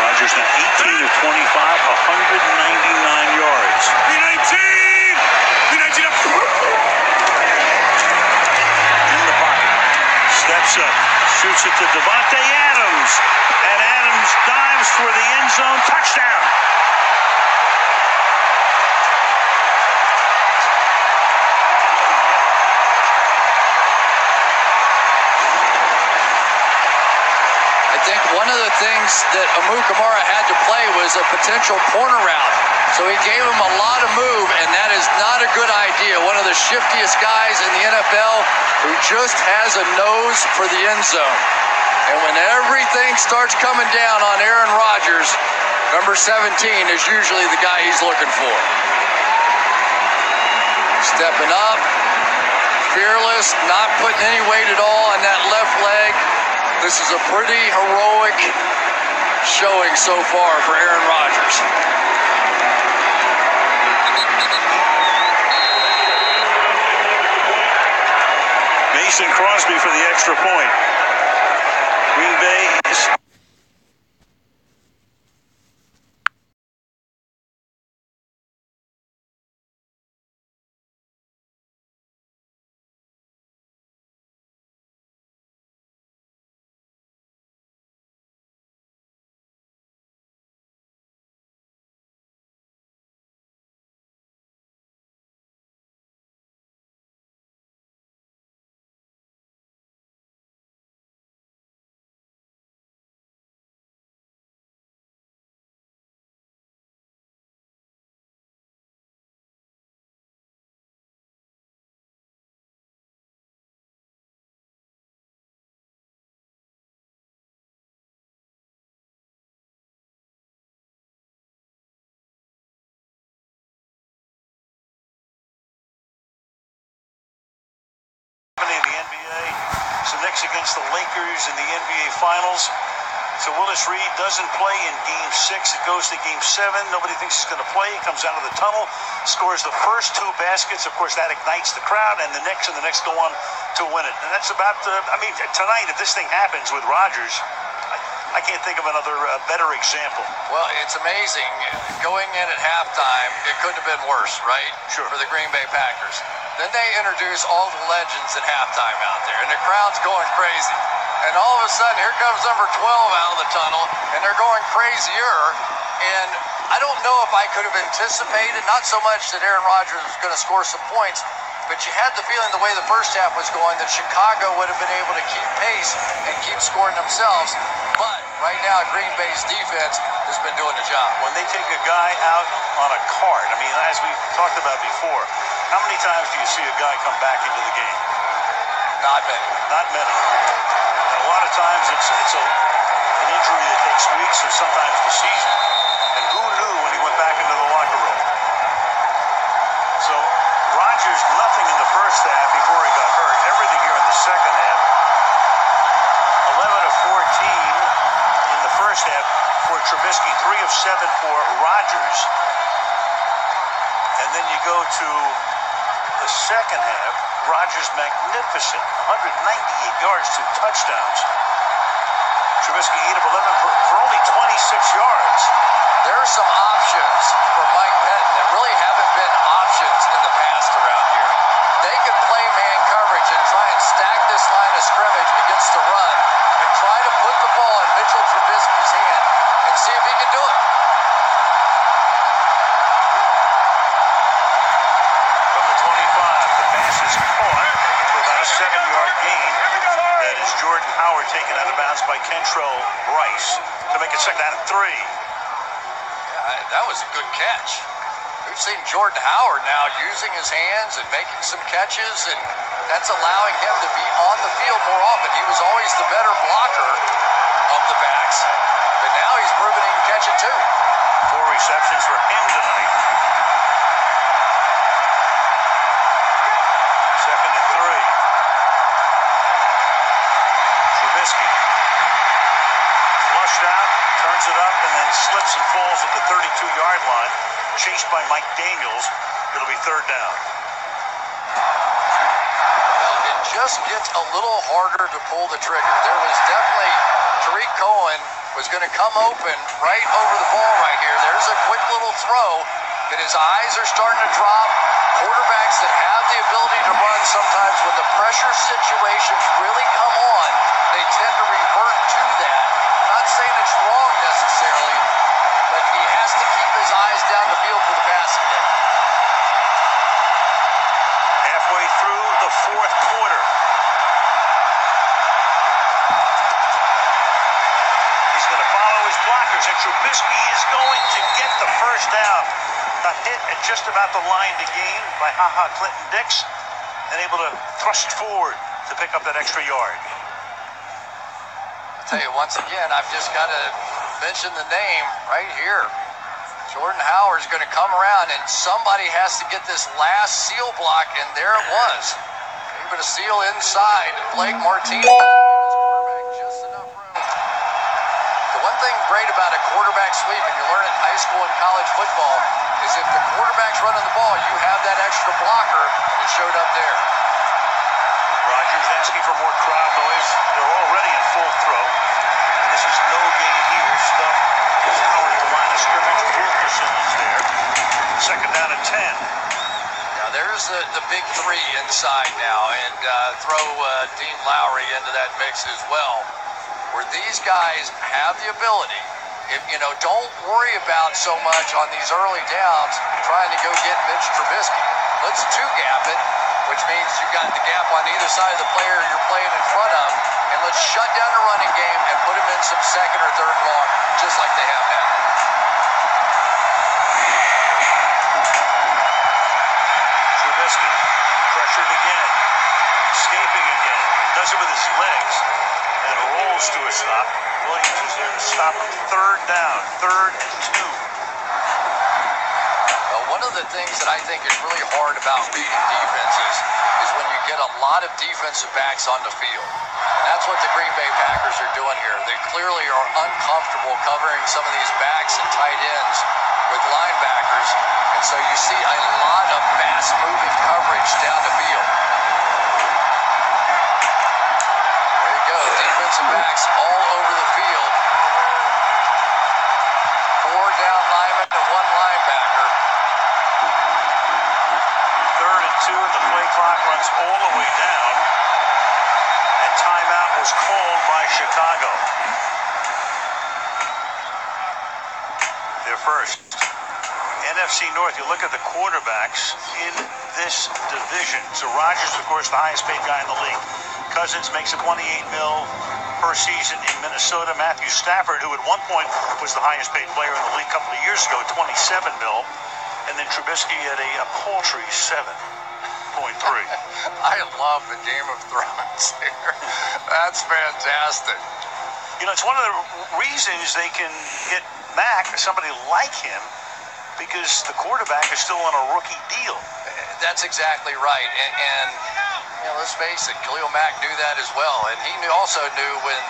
Rodgers now 18 of 25, 199 yards. B19 up. In the pocket. Steps up. Shoots it to Devontae Adams. And Adams dives for the end zone. Touchdown. I think one of the things that Amukamara had to play was a potential corner route. So he gave him a lot of move, and that is not a good idea. One of the shiftiest guys in the NFL who just has a nose for the end zone. And when everything starts coming down on Aaron Rodgers, number 17 is usually the guy he's looking for. Stepping up, fearless, not putting any weight at all on that left leg. This is a pretty heroic showing so far for Aaron Rodgers. Mason Crosby for the extra point. Green Bay is... in the NBA. So next against the Lakers in the NBA Finals. So Willis Reed doesn't play in Game 6. It goes to Game 7. Nobody thinks he's going to play. He comes out of the tunnel, scores the first 2 baskets. Of course, that ignites the crowd, and the Knicks go on to win it. And that's about, tonight, if this thing happens with Rodgers, I can't think of another better example. Well, it's amazing. Going in at halftime, it couldn't have been worse, right? Sure. For the Green Bay Packers. Then they introduce all the legends at halftime out there, and the crowd's going crazy. And all of a sudden, here comes number 12 out of the tunnel, and they're going crazier. And I don't know if I could have anticipated, not so much that Aaron Rodgers was going to score some points, but you had the feeling the way the first half was going that Chicago would have been able to keep pace and keep scoring themselves. But right now, Green Bay's defense has been doing the job. When they take a guy out on a card, as we talked about before, how many times do you see a guy come back into the game? Not many. Not many. And a lot of times it's an injury that takes weeks or sometimes the season. And who knew when he went back into the locker room? So Rodgers, nothing in the first half before he got hurt. Everything here in the second half. 11 of 14 in the first half for Trubisky. 3 of 7 for Rodgers. And then you go to the second half, Rodgers magnificent, 198 yards, 2 touchdowns. Trubisky 8 of 11 for only 26 yards. There are some options for Mike Pettin that really haven't been options in the past around here. They can play man coverage and try and stack this line of scrimmage against the run and try to put the ball in Mitchell Trubisky's hand and see if he can do it. For about a 7-yard gain. That is Jordan Howard taken out of bounds by Kentrell Bryce to make it 2nd down and 3. Yeah, that was a good catch. We've seen Jordan Howard now using his hands and making some catches, and that's allowing him to be on the field more often. He was always the better blocker of the backs, but now he's proven he can catch it too. 4 receptions for him tonight. 2nd and 3. Trubisky flushed out, turns it up, and then slips and falls at the 32-yard line. Chased by Mike Daniels. It'll be 3rd down. Well, it just gets a little harder to pull the trigger. There was definitely, Tariq Cohen was going to come open right over the ball right here. There's a quick little throw, and his eyes are starting to drop. Quarterbacks that have the ability to run, sometimes when the pressure situations really come on, they tend to revert to that. I'm not saying it's wrong necessarily, but he has to keep his eyes down the field for the passing game. Halfway through the fourth quarter. He's going to follow his blockers, and Trubisky is going to get the first down. A hit at just about the line to gain by Clinton-Dix, and able to thrust forward to pick up that extra yard. I'll tell you, once again, I've just got to mention the name right here. Jordan Howard's going to come around, and somebody has to get this last seal block, and there it was. Able to seal inside. Blake Martinez. Just enough room. The one thing great about a quarterback sweep, and you learn it in high school and college football, is if the quarterback's running the ball, you have that extra blocker, and it showed up there. Rodgers asking for more crowd noise. They're already in full throw. And this is no gain here. Stuff is Howard at the line of scrimmage. Wilkerson is there. Second down and 10. Now there's the big three inside now, and throw Dean Lowry into that mix as well, where these guys have the ability. Don't worry about so much on these early downs trying to go get Mitch Trubisky. Let's two-gap it, which means you've got the gap on either side of the player you're playing in front of, and let's shut down the running game and put him in some second or third long, just like they have now. Trubisky, pressured again, escaping again, does it with his legs, and rolls to a stop. Williams is there to stop him. Third down, 3rd and 2. Well, one of the things that I think is really hard about reading defenses is when you get a lot of defensive backs on the field. And that's what the Green Bay Packers are doing here. They clearly are uncomfortable covering some of these backs and tight ends with linebackers. And so you see a lot of fast-moving coverage down the field. There you go, defensive backs all over the field. 4 down linemen and 1 linebacker. 3rd and 2, and the play clock runs all the way down. And timeout was called by Chicago. Their first. NFC North, you look at the quarterbacks in this division. So Rodgers, of course, the highest paid guy in the league. Cousins makes $28 million per season in Minnesota. Matthew Stafford, who at one point was the highest paid player in the league a couple of years ago, $27 million. And then Trubisky at a paltry $7.3. I love the Game of Thrones here. That's fantastic. It's one of the reasons they can get Mac, somebody like him, because the quarterback is still on a rookie deal. That's exactly right. And let's face it, Khalil Mack knew that as well. And he also knew when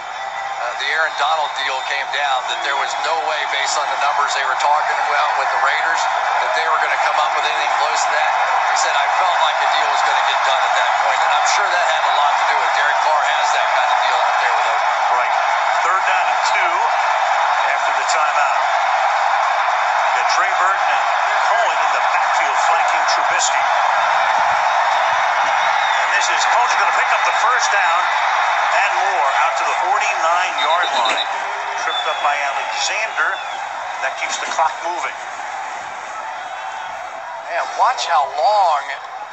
the Aaron Donald deal came down that there was no way, based on the numbers they were talking about with the Raiders, that they were going to come up with anything close to that. He said, I felt like a deal was going to get done at that point. And I'm sure that had a lot to do with it. Derek Carr has that kind of deal out there with him. Right. 3rd down and 2 after the timeout. Got Trey Burton and Cohen in the backfield flanking Trubisky. And this is Cohen's going to pick up the first down and more out to the 49-yard line. Tripped up by Alexander. That keeps the clock moving. Man, watch how long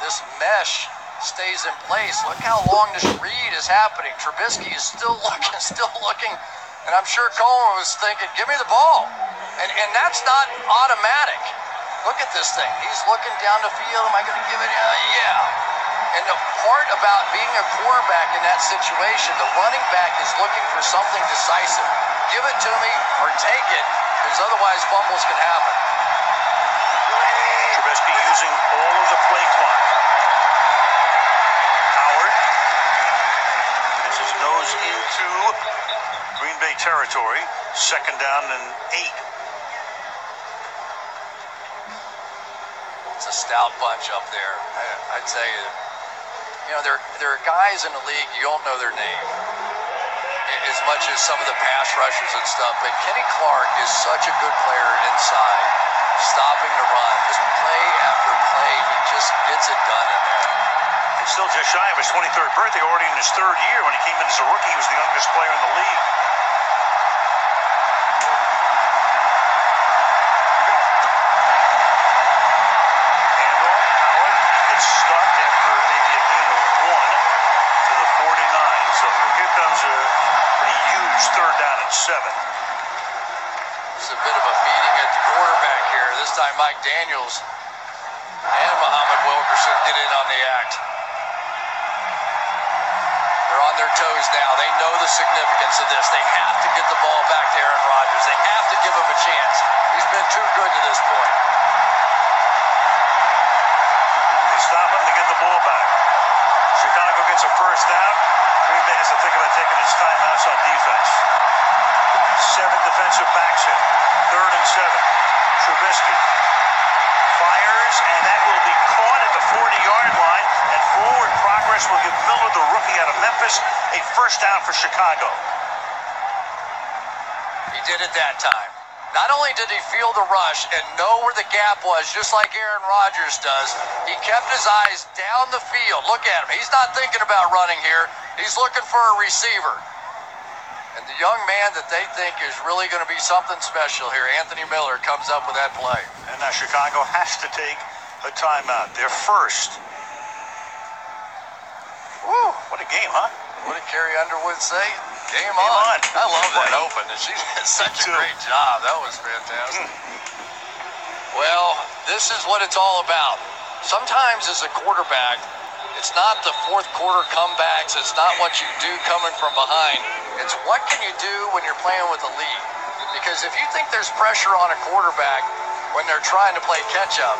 this mesh stays in place. Look how long this read is happening. Trubisky is still looking, and I'm sure Cohen was thinking, give me the ball. And that's not automatic. Look at this thing. He's looking down the field. Am I going to give it? Yeah. And the part about being a quarterback in that situation, the running back is looking for something decisive. Give it to me or take it, because otherwise fumbles can happen. Trubisky using all of the play clock. Howard. This is nose into Green Bay territory. 2nd down and 8. It's a stout bunch up there. I tell you, You know, there are guys in the league, you don't know their name as much as some of the pass rushers and stuff, but Kenny Clark is such a good player inside, stopping the run. Just play after play, he just gets it done in there. He's still just shy of his 23rd birthday, already in his third year. When he came in as a rookie, he was the youngest player in the league. Stuck after maybe a gain of 1 to the 49. So here comes a huge third down and 7. It's a bit of a meeting at the quarterback here. This time Mike Daniels and Muhammad Wilkerson get in on the act. They're on their toes now. They know the significance of this. They have to get the ball back to Aaron Rodgers. They have to give him a chance. He's been too good to this point. Stop him to get the ball back. Chicago gets a first down. Green Bay has to think about taking its timeouts on defense. 7 defensive backs in. 3rd and 7. Trubisky fires, and that will be caught at the 40-yard line. And forward progress will give Miller, the rookie out of Memphis, a first down for Chicago. He did it that time. Not only did he feel the rush and know where the gap was, just like Aaron Rodgers does, he kept his eyes down the field. Look at him. He's not thinking about running here. He's looking for a receiver. And the young man that they think is really going to be something special here, Anthony Miller, comes up with that play. And now Chicago has to take a timeout. Their first. Woo, what a game, huh? What did Carrie Underwood say? Game on. I love that open. She did such a great job. That was fantastic. Well, this is what it's all about. Sometimes as a quarterback, it's not the fourth quarter comebacks. It's not what you do coming from behind. It's what can you do when you're playing with a lead. Because if you think there's pressure on a quarterback when they're trying to play catch-up,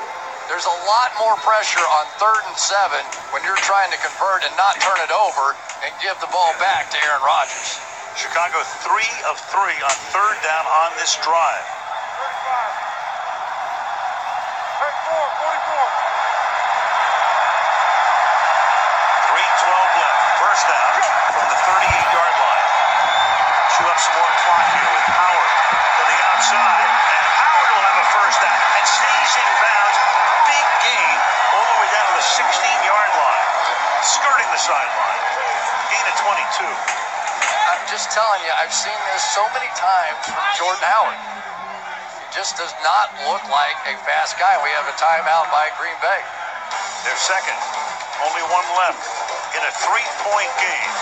there's a lot more pressure on 3rd and 7 when you're trying to convert and not turn it over and give the ball back to Aaron Rodgers. Chicago 3 of 3 on 3rd down on this drive. 3:12 left. First down from the 38-yard line. Chew up some more clock here with Howard to the outside. And Howard will have a first down and stays in bounds. Big gain all the way down to the 16-yard line. Skirting the sideline. Gain of 22. I'm just telling you, I've seen this so many times from Jordan Howard. He just does not look like a fast guy. We have a timeout by Green Bay. Their second. Only 1 left in a 3-point game.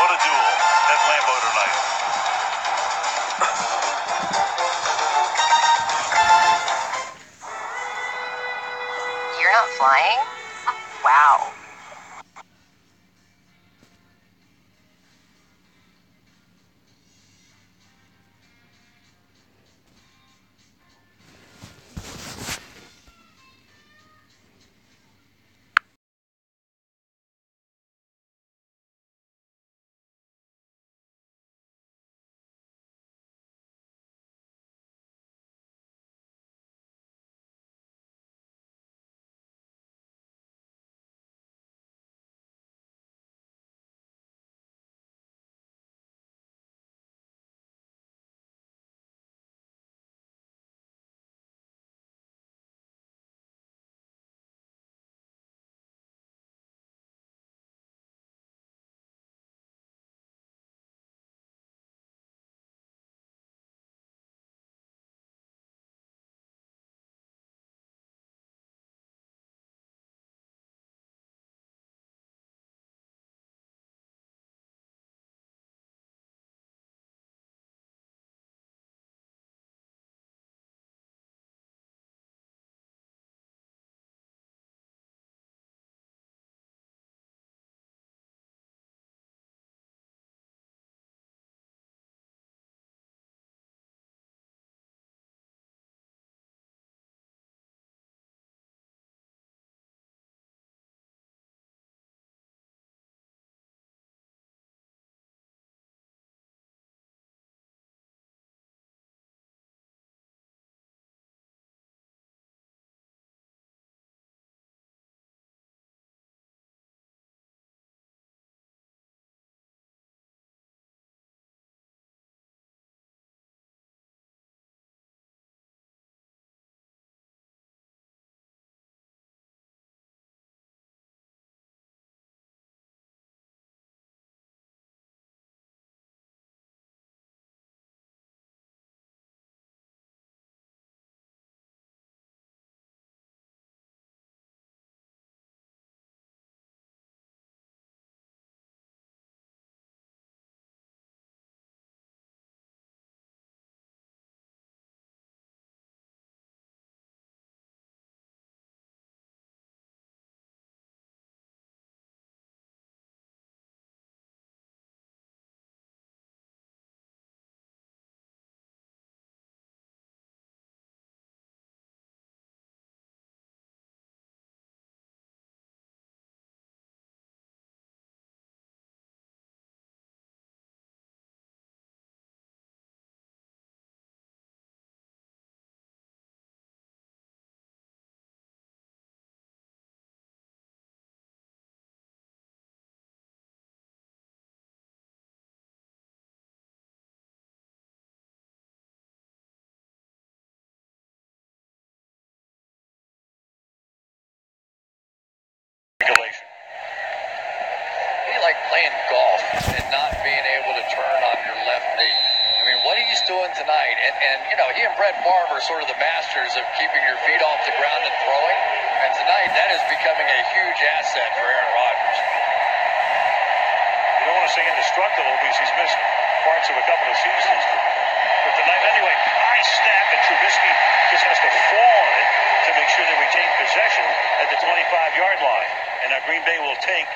What a duel at Lambeau tonight. You're not flying? Wow. Regulation. He like playing golf and not being able to turn on your left knee. I mean, what he's doing tonight, and you know, he and Brett Favre are sort of the masters of keeping your feet off the ground and throwing. And tonight, that is becoming a huge asset for Aaron Rodgers. You don't want to say indestructible because he's missed parts of a couple of seasons. But tonight, anyway, high snap, and Trubisky just has to fall on it to make sure they retain possession at the 25-yard line. And now Green Bay will take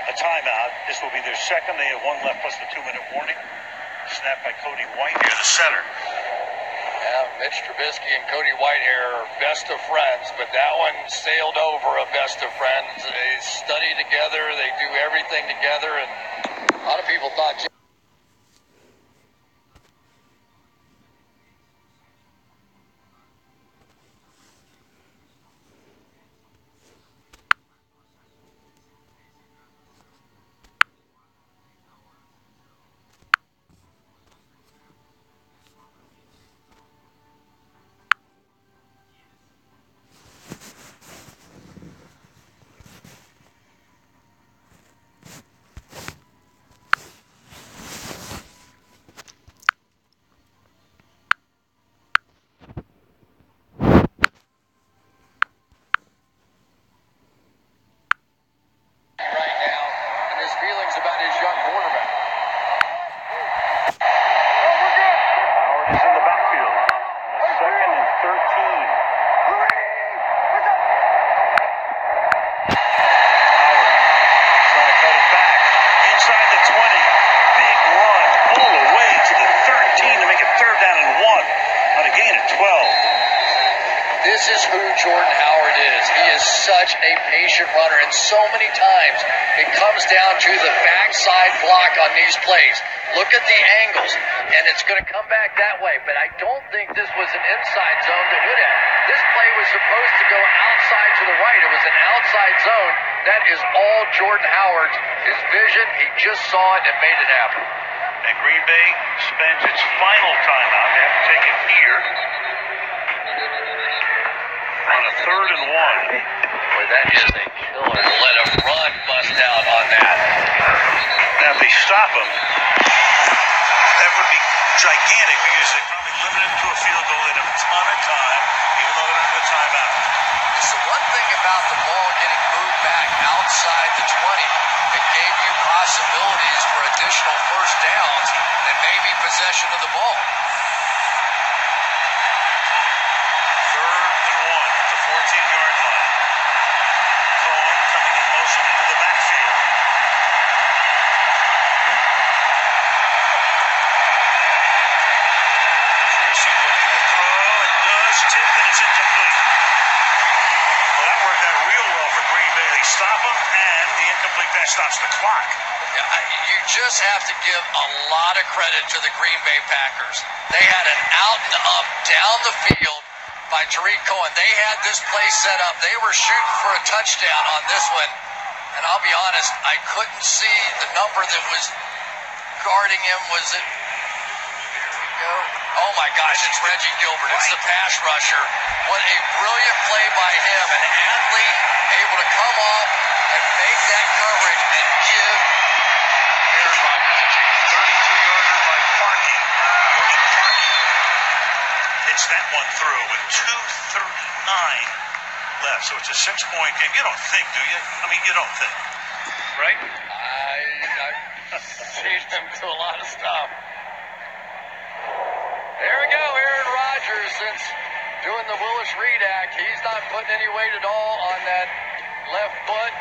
a timeout. This will be their second. They have one left plus the 2-minute warning. Snap by Cody Whitehair, the center. Yeah, Mitch Trubisky and Cody Whitehair are best of friends, but that one sailed over a best of friends. They study together, they do everything together, and a lot of people thought this is who Jordan Howard is. He is such a patient runner, and so many times it comes down to the backside block on these plays. Look at the angles, and it's going to come back that way, but I don't think this was an inside zone that would have. This play was supposed to go outside to the right. It was an outside zone. That is all Jordan Howard's. His vision, he just saw it and made it happen. And Green Bay spends its final timeout. They have to take it here. On a 3rd and 1. Boy, that is a killer to let him run bust out on that. Now, if they stop him, that would be gigantic because they probably limited him to a field goal. They'd have a ton of time, even though they're in the timeout. It's the one thing about the ball getting moved back outside the 20. It gave you possibilities for additional first downs and maybe possession of the ball. 14-yard line. Cohen coming in motion into the backfield. Tracy looking to throw and does tip, and it's incomplete. Well, that worked out real well for Green Bay. They stop him, and the incomplete pass stops the clock. You just have to give a lot of credit to the Green Bay Packers. They had an out and up down the field by Tariq Cohen. They had this play set up. They were shooting for a touchdown on this one. And I'll be honest, I couldn't see the number that was guarding him. Was it? Here we go. Oh my gosh, it's Reggie Gilbert. It's the pass rusher. What a brilliant play by him. An athlete able to come off and make that coverage and give Aaron Rodgers a chance. 32-yarder by Parkey. Cody Parkey hits that one through with 2:39 left. So it's a 6-point game. You don't think, do you? I mean, you don't think, right? I've seen him do a lot of stuff. There we go, Aaron Rodgers. Since doing the Willis Reed Act, he's not putting any weight at all on that left foot.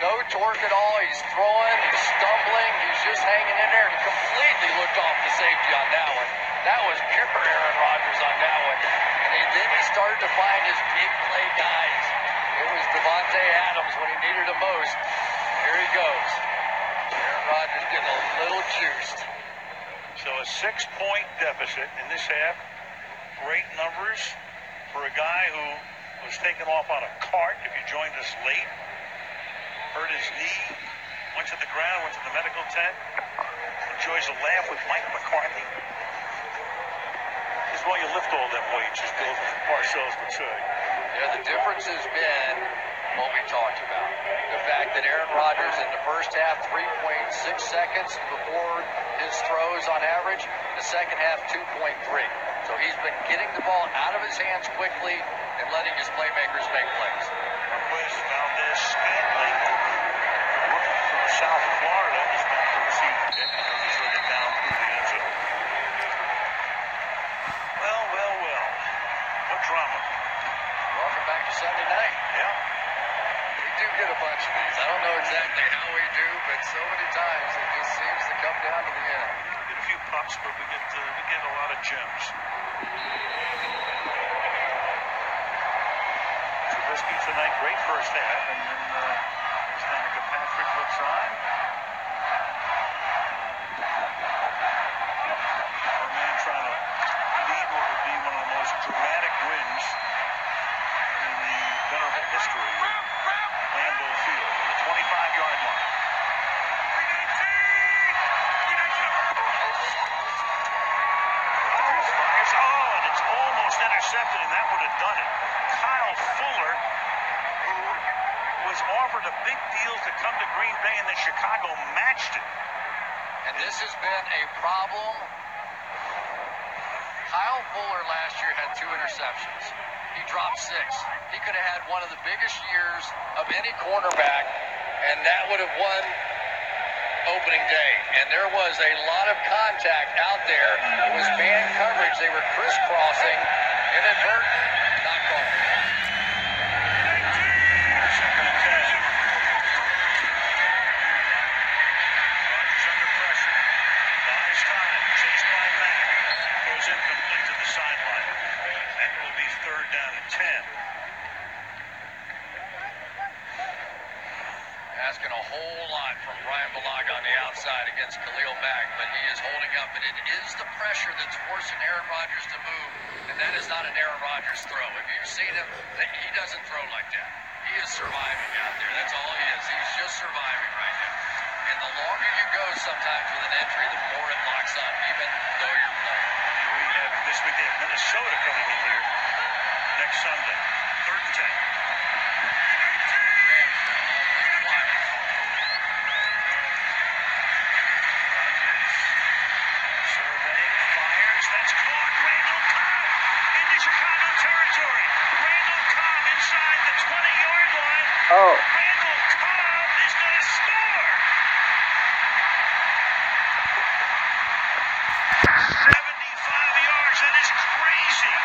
No torque at all. He's throwing, he's stumbling, he's just hanging in there, and he completely looked off the safety on that one. That was pure Aaron Rodgers on that one. And then he started to find his big play guys. It was Devontae Adams when he needed him most. Here he goes. Aaron Rodgers getting a little juiced. So a 6-point deficit in this half. Great numbers for a guy who was taken off on a cart, if you joined us late. Hurt his knee, went to the ground, went to the medical tent. Enjoys a laugh with Mike McCarthy. This is why you lift all them weights, as Bill Parcells would say. Yeah, the difference has been what we talked about. The fact that Aaron Rodgers in the first half, 3.6 seconds before his throws on average, the second half, 2.3. So he's been getting the ball out of his hands quickly and letting his playmakers make plays. Marquez Valdez-Scantling, rookie from South Florida, is back to receive the kick. He'll just let it down through the end zone. Well. What drama. Welcome back to Sunday night. Yeah. We do get a bunch of these. I don't know exactly how we do, but so many times it just seems to come down to the end. We get a few pucks, but we get a lot of gems. Trubisky tonight, great first half, and then Danica Patrick looks on. Our man trying to lead what would be one of the most dramatic wins in the venerable history of Lambeau Field, on the 25-yard line. Rodgers fires, and it's almost intercepted, and that would have done it. Kyle Fuller, who was offered a big deal to come to Green Bay, and then Chicago matched it. And this has been a problem. Kyle Fuller last year had 2 interceptions. He dropped 6. He could have had one of the biggest years of any cornerback, and that would have won opening day. And there was a lot of contact out there. It was man coverage. They were crisscrossing. Inadvertent, not called. Second and 10. Rodgers under pressure. Buys time. Chased by Mack. Goes incomplete to the sideline. That will be third down and 10. Asking a whole lot from Brian Bulaga on the outside against Khalil Mack, but he is holding up, and it is the pressure that's forcing Aaron Rodgers to move, and that is not an Aaron Rodgers throw. If you've seen him, he doesn't throw like that. He is surviving out there. That's all he is. He's just surviving right now. And the longer you go sometimes with an injury, the more it locks up, even though you're playing. This week they have Minnesota coming in here next Sunday. Third and 10. That's caught. Randall Cobb into Chicago territory. Randall Cobb inside the 20-yard line. Randall Cobb is going to score. 75 yards. That is crazy.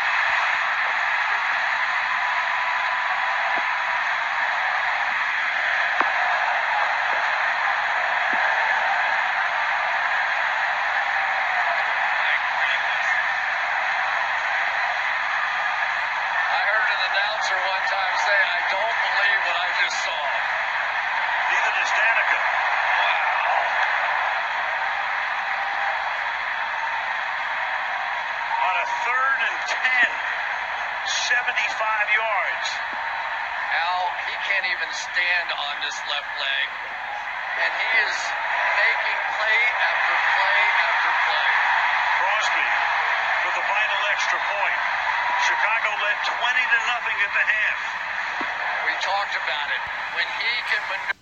One time say, I don't believe what I just saw. Neither does Danica. Wow. On a third and 10, 75 yards. Al, he can't even stand on this left leg, and he is making play after play after play. Crosby for the vital extra point. Chicago led 20-0 at the half. We talked about it. When he can maneuver